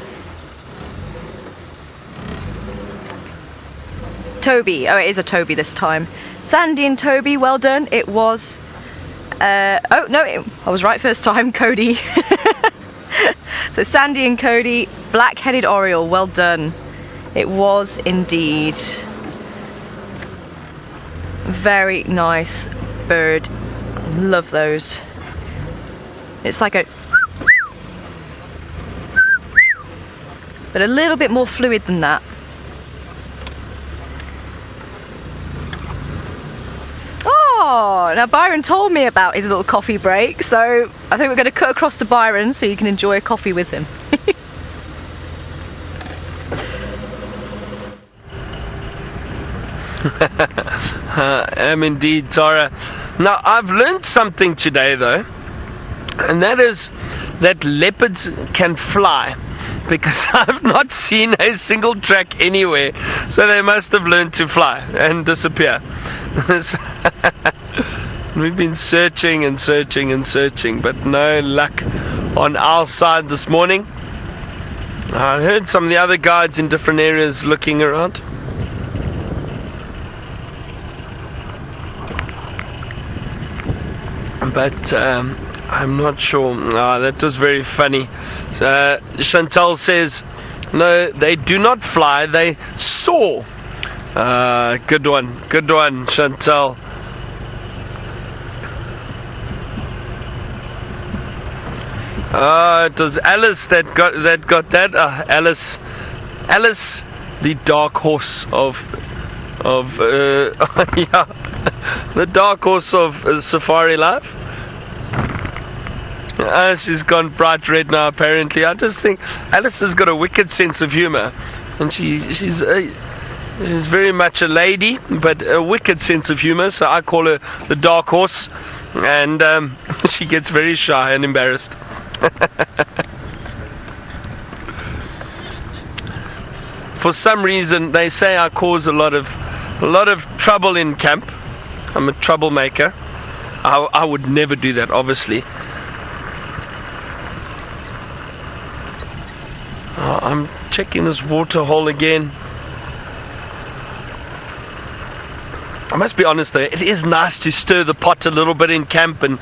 Speaker 1: Toby, oh, it is a Toby this time. Sandy and Toby, well done. It was, oh no, I was right first time, Cody. So Sandy and Cody, black-headed oriole, well done. It was indeed. Very nice bird. Love those. It's like a, but a little bit more fluid than that. Oh, now Byron told me about his little coffee break, so I think we're going to cut across to Byron so you can enjoy a coffee with him.
Speaker 2: I am indeed, Tara. Now, I've learned something today, though, and that is that leopards can fly. because I've not seen a single track anywhere. So they must have learned to fly and disappear. We've been searching and searching and searching, but no luck on our side this morning. I heard some of the other guides in different areas looking around. But I'm not sure. That was very funny. Chantal says, no, they do not fly, they soar. Good one, Chantal. It was Alice that got that. Alice, the dark horse of yeah, the dark horse of Safari Life. She's gone bright red now. Apparently, I just think Alice has got a wicked sense of humour, and she's very much a lady, but a wicked sense of humour. So I call her the dark horse, and she gets very shy and embarrassed. For some reason, they say I cause a lot of trouble in camp. I'm a troublemaker. I would never do that, obviously. I'm checking this water hole again. I must be honest though, it is nice to stir the pot a little bit in camp and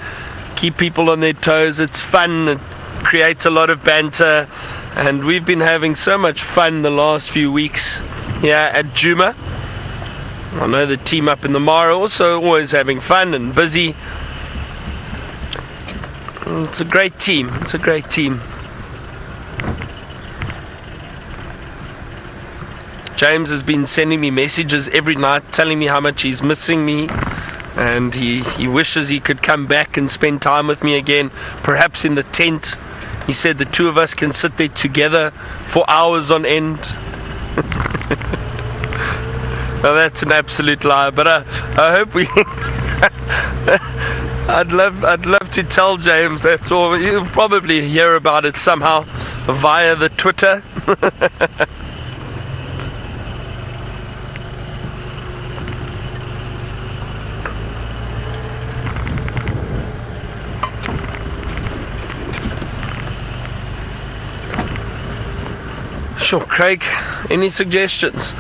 Speaker 2: keep people on their toes. It's fun, it creates a lot of banter, and we've been having so much fun the last few weeks here at Djuma. I know the team up in the Mara also always having fun and busy. It's a great team. James has been sending me messages every night telling me how much he's missing me, and he wishes he could come back and spend time with me again, perhaps in the tent. He said the two of us can sit there together for hours on end. Well, that's an absolute lie, but I hope we I'd love to tell James that, or you'll probably hear about it somehow via the Twitter. Sure, Craig, any suggestions?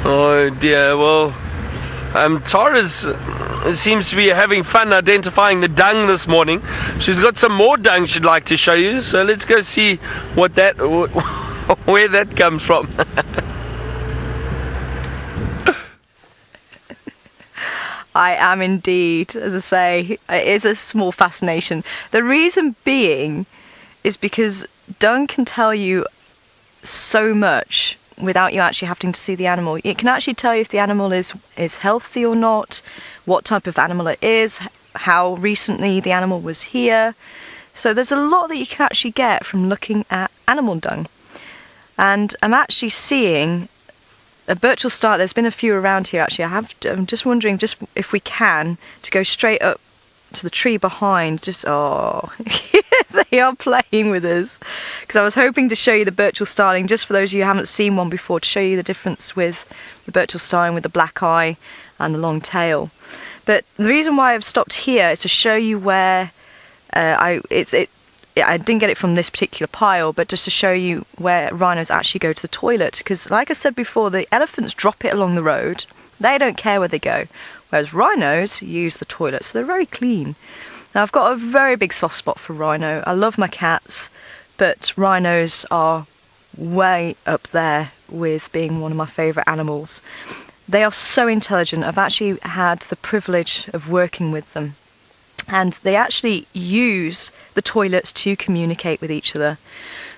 Speaker 2: Oh dear, well, Tara's seems to be having fun identifying the dung this morning. She's got some more dung she'd like to show you, so let's go see where that comes from.
Speaker 1: I am indeed, as I say, it is a small fascination. The reason being is because dung can tell you so much without you actually having to see the animal. It can actually tell you if the animal is healthy or not, what type of animal it is, how recently the animal was here. So there's a lot that you can actually get from looking at animal dung. And I'm actually seeing a birch will start. There's been a few around here actually. I'm just wondering if we can to go straight up to the tree behind. They are playing with us, because I was hoping to show you the birch starling just for those of you who haven't seen one before, to show you the difference with the birch starling with the black eye and the long tail. But the reason why I've stopped here is to show you where I didn't get it from this particular pile, but just to show you where rhinos actually go to the toilet. Because like I said before, the elephants drop it along the road. They don't care where they go. Whereas rhinos use the toilet, so they're very clean. Now I've got a very big soft spot for rhino. I love my cats, but rhinos are way up there with being one of my favourite animals. They are so intelligent. I've actually had the privilege of working with them. And they actually use the toilets to communicate with each other.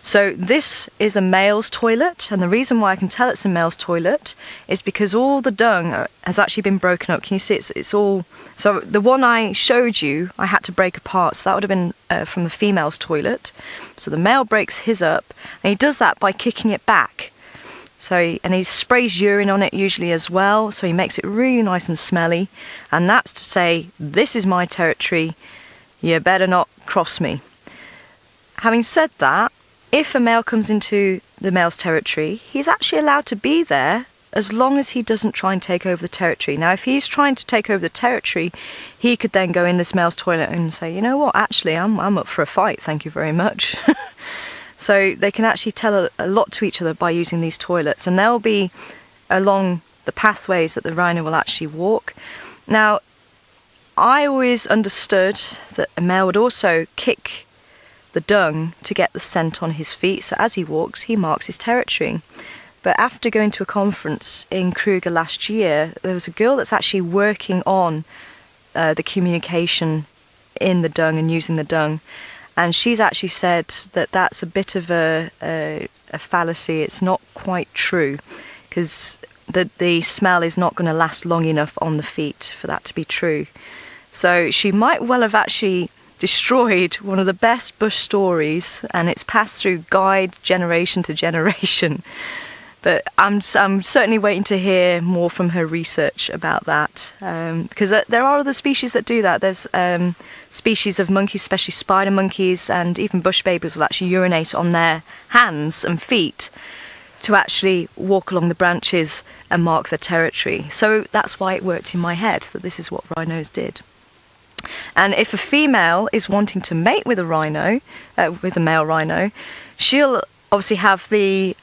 Speaker 1: So this is a male's toilet, and the reason why I can tell it's a male's toilet is because all the dung has actually been broken up. Can you see it's all... So the one I showed you, I had to break apart, so that would have been from the female's toilet. So the male breaks his up, and he does that by kicking it back. And he sprays urine on it usually as well, so he makes it really nice and smelly, and that's to say, this is my territory, you better not cross me. Having said that, if a male comes into the male's territory, he's actually allowed to be there as long as he doesn't try and take over the territory. Now, if he's trying to take over the territory, he could then go in this male's toilet and say, you know what, actually, I'm up for a fight, thank you very much. So they can actually tell a lot to each other by using these toilets, and they'll be along the pathways that the rhino will actually walk. Now, I always understood that a male would also kick the dung to get the scent on his feet, so as he walks, he marks his territory. But after going to a conference in Kruger last year, there was a girl that's actually working on the communication in the dung and using the dung. And she's actually said that that's a bit of a fallacy. It's not quite true, because the smell is not going to last long enough on the feet for that to be true. So she might well have actually destroyed one of the best bush stories, and it's passed through guide generation to generation. But I'm certainly waiting to hear more from her research about that, because there are other species that do that. There's species of monkeys, especially spider monkeys, and even bush babies will actually urinate on their hands and feet to actually walk along the branches and mark their territory. So that's why it worked in my head that this is what rhinos did. And if a female is wanting to mate with a rhino, with a male rhino, she'll obviously have the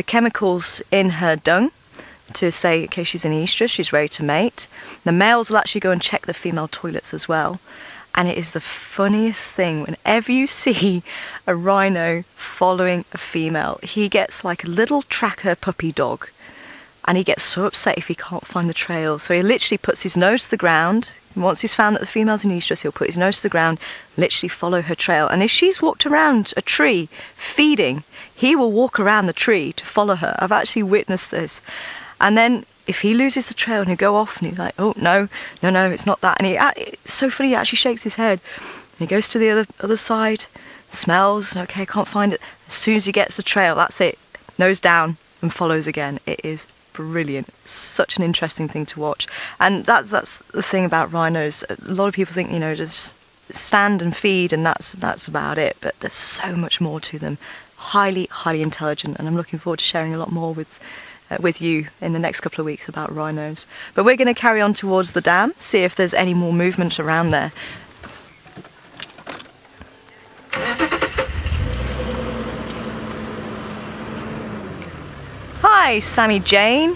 Speaker 1: chemicals in her dung to say, okay, she's in estrus, she's ready to mate. The males will actually go and check the female toilets as well. And it is the funniest thing whenever you see a rhino following a female. He gets like a little tracker puppy dog, and he gets so upset if he can't find the trail. So he literally puts his nose to the ground. Once he's found that the female's in estrus, he'll put his nose to the ground, literally follow her trail. And if she's walked around a tree feeding, he will walk around the tree to follow her. I've actually witnessed this. And then if he loses the trail and he'll go off and he's like, oh, no, it's not that. And it's so funny, he actually shakes his head. And he goes to the other side, smells, okay, can't find it. As soon as he gets the trail, that's it, nose down and follows again. It is brilliant. Such an interesting thing to watch. And that's the thing about rhinos. A lot of people think, just stand and feed and that's about it. But there's so much more to them. Highly, highly intelligent. And I'm looking forward to sharing a lot more with you in the next couple of weeks about rhinos. But we're going to carry on towards the dam, see if there's any more movement around there. Hi, Sammy Jane.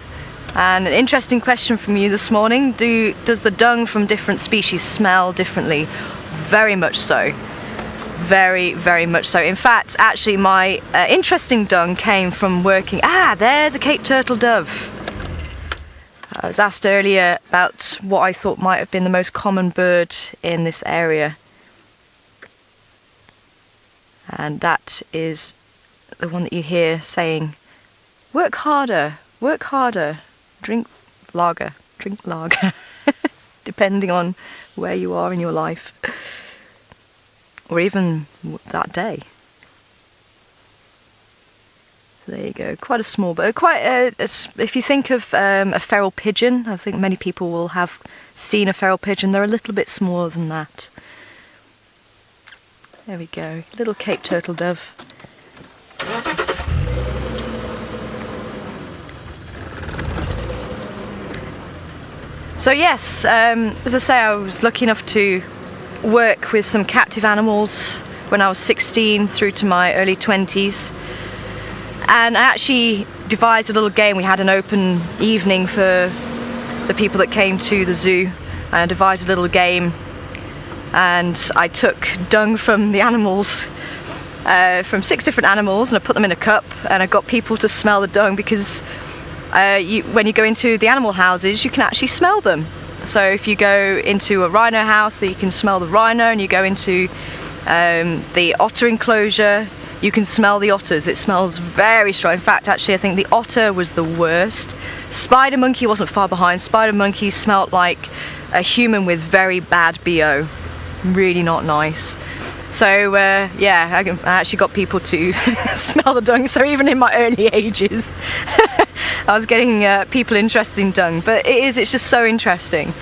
Speaker 1: And an interesting question from you this morning. Does the dung from different species smell differently? Very much so. Very, very much so. In fact, actually, my interesting dung came from working... there's a Cape turtle dove. I was asked earlier about what I thought might have been the most common bird in this area. And that is the one that you hear saying, work harder, drink lager, depending on where you are in your life. Or even that day. So there you go. Quite a small bird. If you think of a feral pigeon, I think many people will have seen a feral pigeon. They're a little bit smaller than that. There we go. Little Cape turtle dove. So yes, as I say, I was lucky enough to work with some captive animals when I was 16 through to my early 20s, and I actually devised a little game. We had an open evening for the people that came to the zoo, and I devised a little game, and I took dung from the animals, from 6 different animals, and I put them in a cup, and I got people to smell the dung, because when you go into the animal houses you can actually smell them. So if you go into a rhino house, you can smell the rhino, and you go into the otter enclosure, you can smell the otters. It smells very strong. In fact, actually, I think the otter was the worst. Spider monkey wasn't far behind. Spider monkey smelled like a human with very bad BO. Really not nice. So yeah, I actually got people to smell the dung. So even in my early ages, I was getting people interested in dung, but it's just so interesting.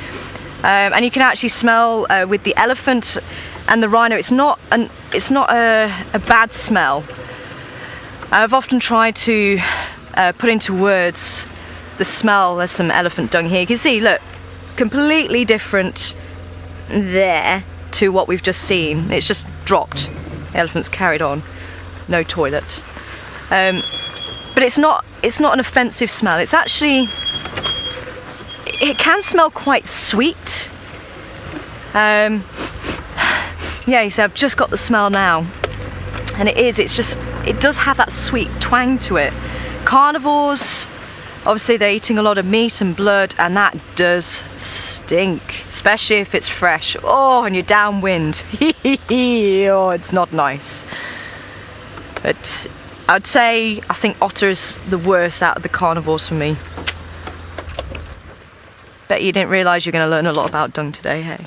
Speaker 1: And you can actually smell with the elephant and the rhino. It's not a bad smell. I've often tried to put into words the smell. There's some elephant dung here. You can see, look, completely different there to what we've just seen. It's just dropped. The elephant's carried on. No toilet. But it's not an offensive smell. It's actually, it can smell quite sweet. Yeah, you see, I've just got the smell now, and it does have that sweet twang to it. Carnivores, obviously they're eating a lot of meat and blood, and that does stink, especially if it's fresh. Oh, and you're downwind. Oh, it's not nice. But I'd say I think otter is the worst out of the carnivores for me. Bet you didn't realise you're going to learn a lot about dung today, hey?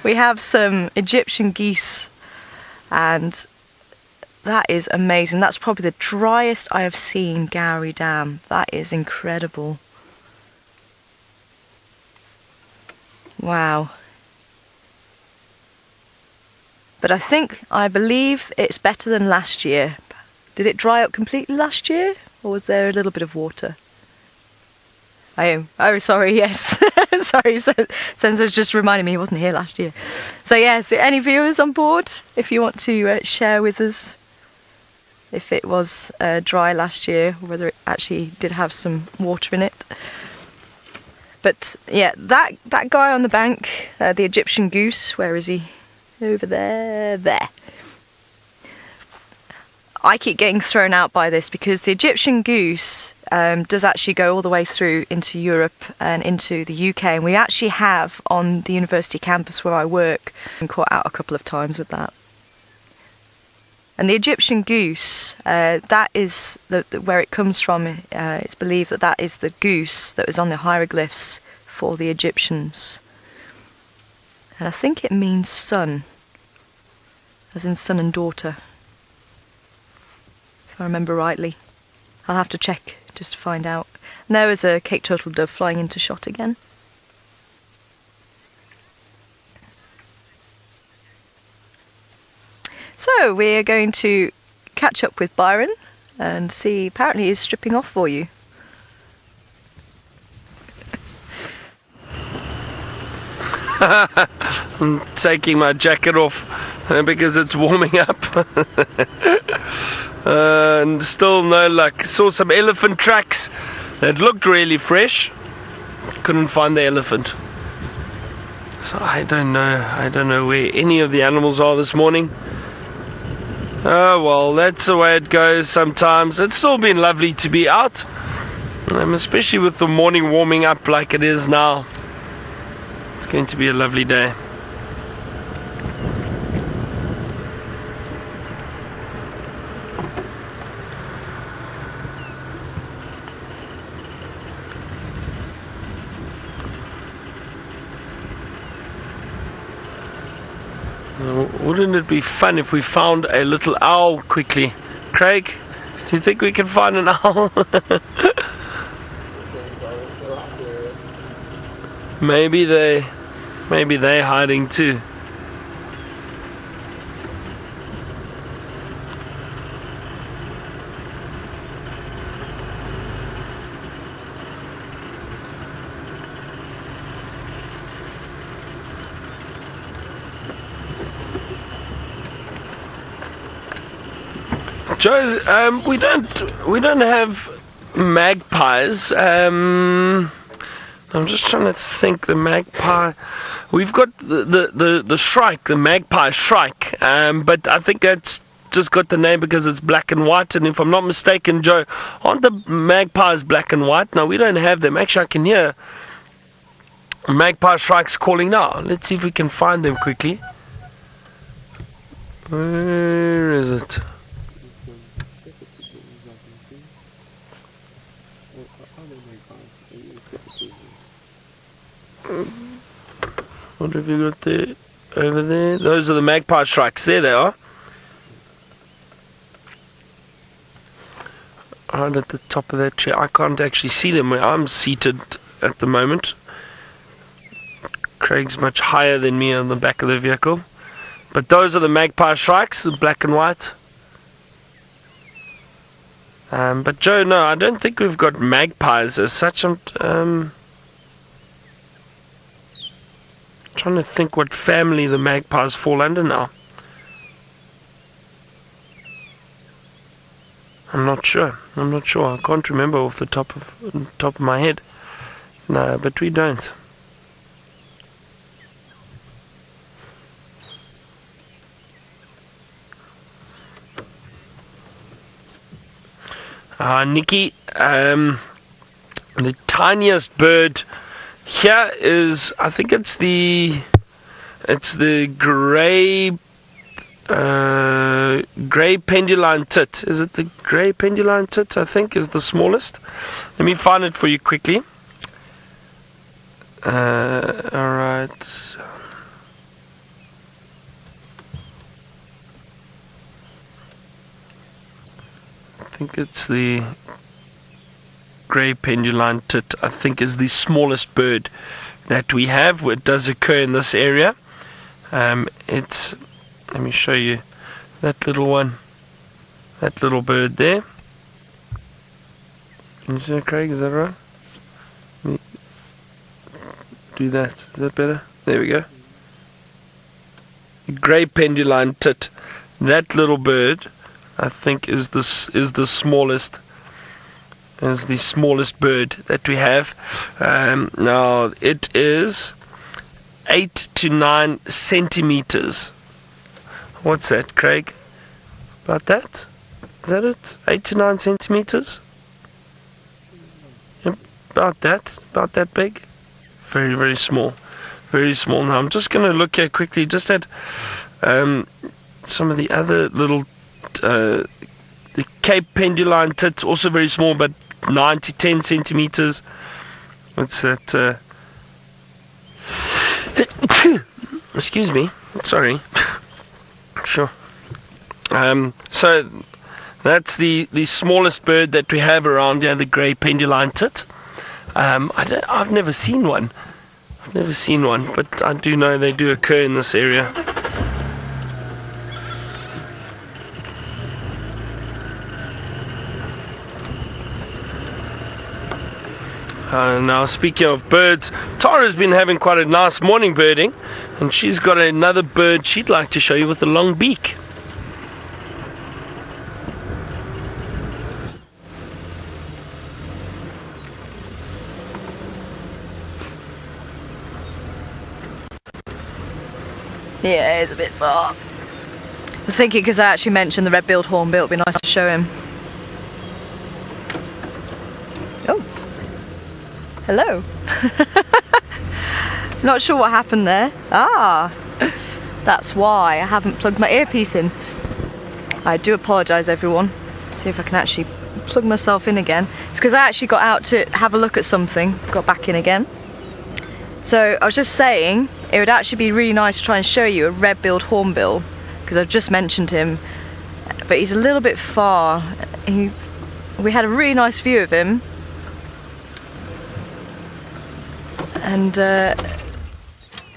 Speaker 1: We have some Egyptian geese, and that is amazing. That's probably the driest I have seen Gowrie Dam. That is incredible. Wow. But I believe it's better than last year. Did it dry up completely last year, or was there a little bit of water? Oh, sorry, yes. Sorry, Sensor's just reminded me he wasn't here last year. So yes, any viewers on board, if you want to share with us if it was dry last year, or whether it actually did have some water in it. But yeah, that guy on the bank, the Egyptian goose, where is he? Over there, there. I keep getting thrown out by this because the Egyptian goose does actually go all the way through into Europe and into the UK, and we actually have on the university campus where I work been caught out a couple of times with that. And the Egyptian goose, that is where it comes from. It's believed that is the goose that was on the hieroglyphs for the Egyptians, and I think it means son, as in son and daughter, if I remember rightly. I'll have to check just to find out. And there was a Cape turtle dove flying into shot again. So we're going to catch up with Byron and see, apparently he's stripping off for you.
Speaker 2: I'm taking my jacket off because it's warming up. And still no luck. Saw some elephant tracks that looked really fresh. Couldn't find the elephant. So I don't know where any of the animals are this morning. Oh well, that's the way it goes sometimes. It's still been lovely to be out, especially with the morning warming up like it is now. It's going to be a lovely day. Wouldn't it be fun if we found a little owl quickly? Craig, do you think we can find an owl? Maybe they're hiding too. Joe, we don't have magpies. I'm just trying to think. The magpie, we've got the shrike, the magpie shrike. But I think that's just got the name because it's black and white. And if I'm not mistaken, Joe, aren't the magpies black and white? No, we don't have them. Actually, I can hear magpie shrikes calling now. Let's see if we can find them quickly. Where is it? What have you got there? Over there? Those are the magpie shrikes. There they are. right at the top of that tree. I can't actually see them where I'm seated at the moment. Craig's much higher than me on the back of the vehicle. But those are the magpie shrikes, the black and white. But Joe, no, I don't think we've got magpies as such. I'm trying to think what family the magpies fall under now. I'm not sure. I can't remember off the top of my head. No, but we don't. Nikki, the tiniest bird here is, I think it's the grey penduline tit. Is it the grey penduline tit? I think is the smallest. Let me find it for you quickly. Alright. I think it's the grey penduline tit. I think is the smallest bird that we have. It does occur in this area. Let me show you that little one, that little bird there. Can you see it, Craig? Is that right? Let me do that. Is that better? There we go. Grey penduline tit. That little bird, I think, is the smallest. Is the smallest bird that we have. Now it is 8 to 9 centimeters. What's that, Craig? About that? Is that it? 8 to 9 centimeters? Yep, about that big. Very, very small. Very small. Now I'm just going to look here quickly just at some of the other little the Cape penduline tit, also very small, but 9 to 10 centimeters. What's that? Excuse me. Sorry. Sure. So that's the smallest bird that we have around here, the grey penduline tit. I've never seen one. But I do know they do occur in this area. Now, speaking of birds, Tara's been having quite a nice morning birding, and she's got another bird she'd like to show you with a long beak.
Speaker 1: Yeah, it's a bit far. I was thinking, because I actually mentioned the red-billed hornbill, it'd be nice to show him. Oh. Hello. Not sure what happened there. Ah, that's why I haven't plugged my earpiece in. I do apologise, everyone. See if I can actually plug myself in again. It's because I actually got out to have a look at something, got back in again. So I was just saying, it would actually be really nice to try and show you a red-billed hornbill, because I've just mentioned him, but he's a little bit far. We had a really nice view of him. And the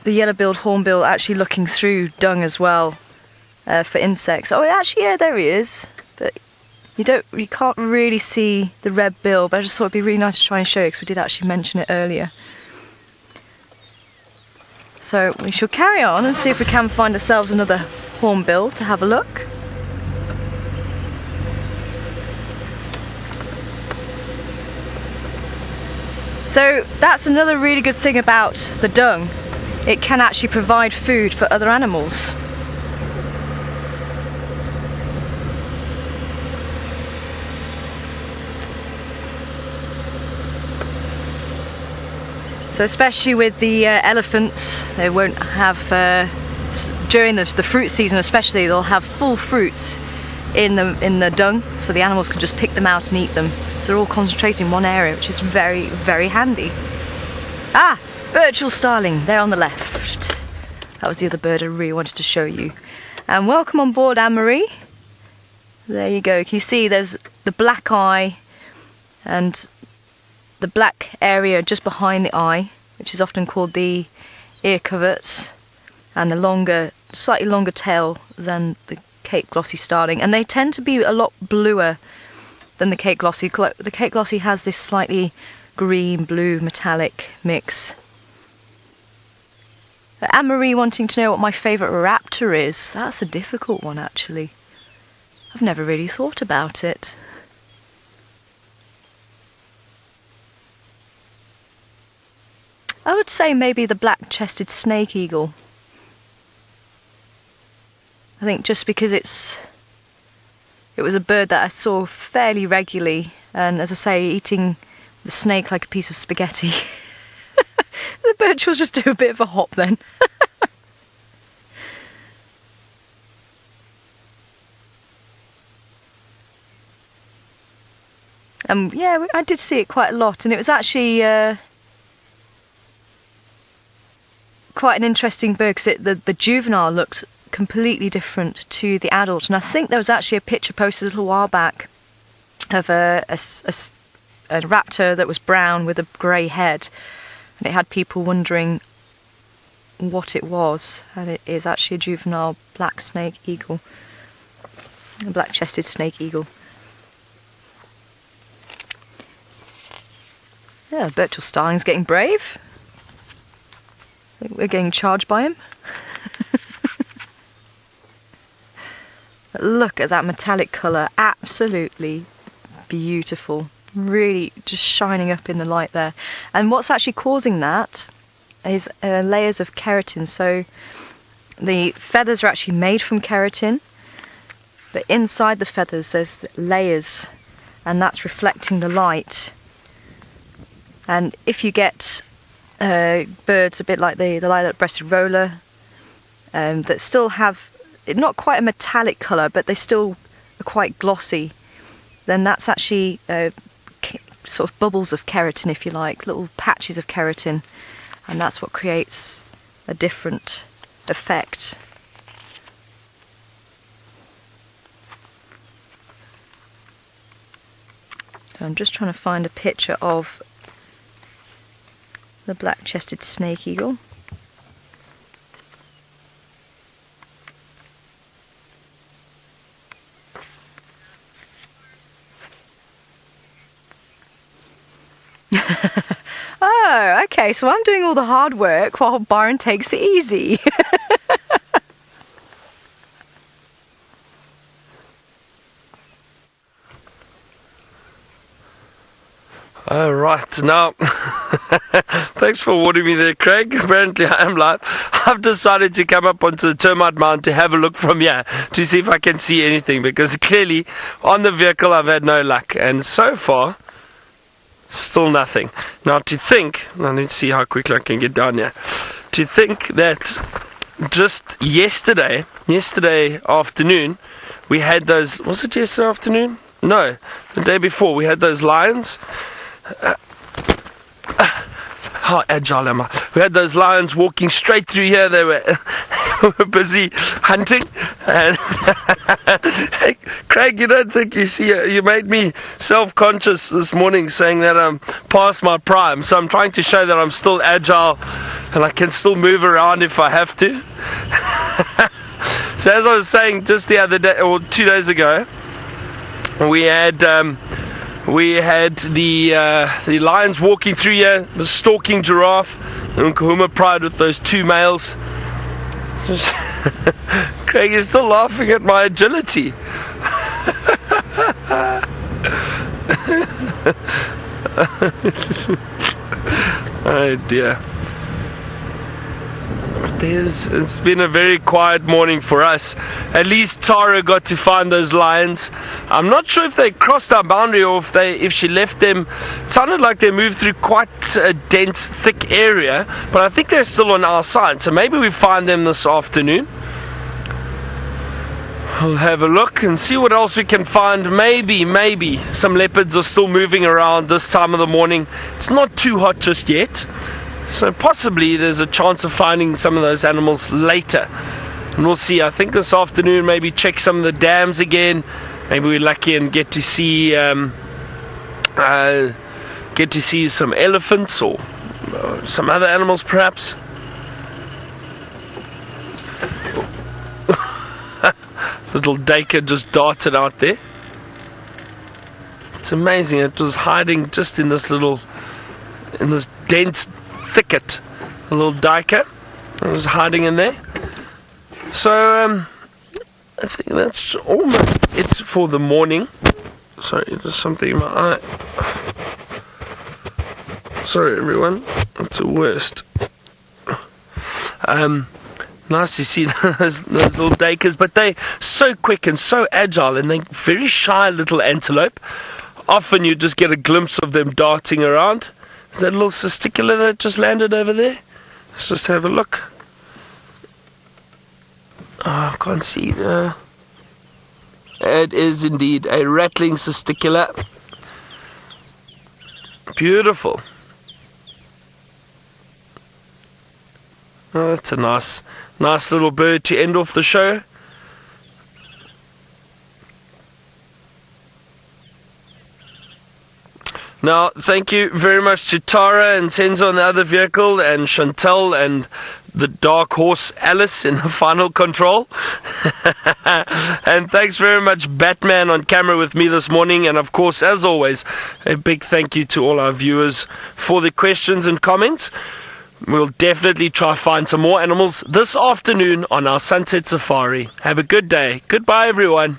Speaker 1: yellow-billed hornbill actually looking through dung as well for insects. Oh, actually, yeah, there he is. But you can't really see the red bill. But I just thought it'd be really nice to try and show you, because we did actually mention it earlier. So we shall carry on and see if we can find ourselves another hornbill to have a look. So that's another really good thing about the dung. It can actually provide food for other animals. So especially with the elephants, they won't have, during the fruit season especially, they'll have full fruits in the dung, so the animals can just pick them out and eat them. So they're all concentrated in one area, which is very, very handy. Ah, virtual starling, there on the left. That was the other bird I really wanted to show you. And welcome on board, Anne-Marie. There you go. Can you see there's the black eye and the black area just behind the eye, which is often called the ear coverts, and the slightly longer tail than the Cape Glossy starling, and they tend to be a lot bluer than the Cape Glossy. The Cape Glossy has this slightly green, blue, metallic mix. Anne-Marie wanting to know what my favourite raptor is. That's a difficult one, actually. I've never really thought about it. I would say maybe the black-chested snake eagle. I think just because it was a bird that I saw fairly regularly, and as I say, eating the snake like a piece of spaghetti. The bird will just do a bit of a hop then. Yeah, I did see it quite a lot, and it was actually quite an interesting bird, because the juvenile looked completely different to the adult. And I think there was actually a picture posted a little while back of a raptor that was brown with a grey head, and it had people wondering what it was, and it is actually a juvenile black snake eagle, a black-chested snake eagle. Yeah, Birchall Starling's getting brave. I think we're getting charged by him. Look at that metallic colour, absolutely beautiful. Really just shining up in the light there. And what's actually causing that is layers of keratin. So the feathers are actually made from keratin, but inside the feathers there's layers, and that's reflecting the light. And if you get birds a bit like the lilac-breasted roller that still have not quite a metallic colour, but they still are quite glossy, then that's actually sort of bubbles of keratin, if you like, little patches of keratin, and that's what creates a different effect. So I'm just trying to find a picture of the black-chested snake eagle. Oh, okay, so I'm doing all the hard work while Byron takes it easy.
Speaker 2: Oh, right, now, thanks for warning me there, Craig. Apparently I am live. I've decided to come up onto the termite mound to have a look from here to see if I can see anything, because clearly on the vehicle I've had no luck, and so far still nothing. Now let's see how quickly I can get down here. To think that just yesterday afternoon, we had those, was it yesterday afternoon? No, the day before, we had those lions. How agile am I? We had those lions walking straight through here. They were busy hunting. And Craig, you don't think you made me self-conscious this morning, saying that I'm past my prime. So I'm trying to show that I'm still agile and I can still move around if I have to. So as I was saying just the other day, or 2 days ago, we had the lions walking through here, the stalking giraffe, and Kahuma Pride with those two males. Craig is still laughing at my agility. Oh dear. It's been a very quiet morning for us. At least Tara got to find those lions. I'm not sure if they crossed our boundary or if she left them. It sounded like they moved through quite a dense, thick area, but I think they're still on our side, so maybe we find them this afternoon. We'll have a look and see what else we can find. Maybe some leopards are still moving around this time of the morning. It's not too hot just yet, so possibly there's a chance of finding some of those animals later. And we'll see. I think this afternoon maybe check some of the dams again. Maybe we're lucky and get to see get to see some elephants or some other animals perhaps. Little Dacre just darted out there. It's amazing. It was hiding just in this dense thicket. A little Dacre. It was hiding in there. So I think that's almost it for the morning. Sorry, there's something in my eye. Sorry everyone, it's the worst. Nice to see those little Dacres, but they're so quick and so agile, and they're very shy little antelope. Often you just get a glimpse of them darting around. Is that a little cisticola that just landed over there? Let's just have a look. Oh, I can't see there. It is indeed a rattling cisticola. Beautiful. Oh, that's a nice little bird to end off the show. Now, thank you very much to Tara and Senzo on the other vehicle, and Chantel and the dark horse Alice in the final control. And thanks very much, Batman, on camera with me this morning. And of course, as always, a big thank you to all our viewers for the questions and comments. We'll definitely try find some more animals this afternoon on our Sunset Safari. Have a good day. Goodbye, everyone.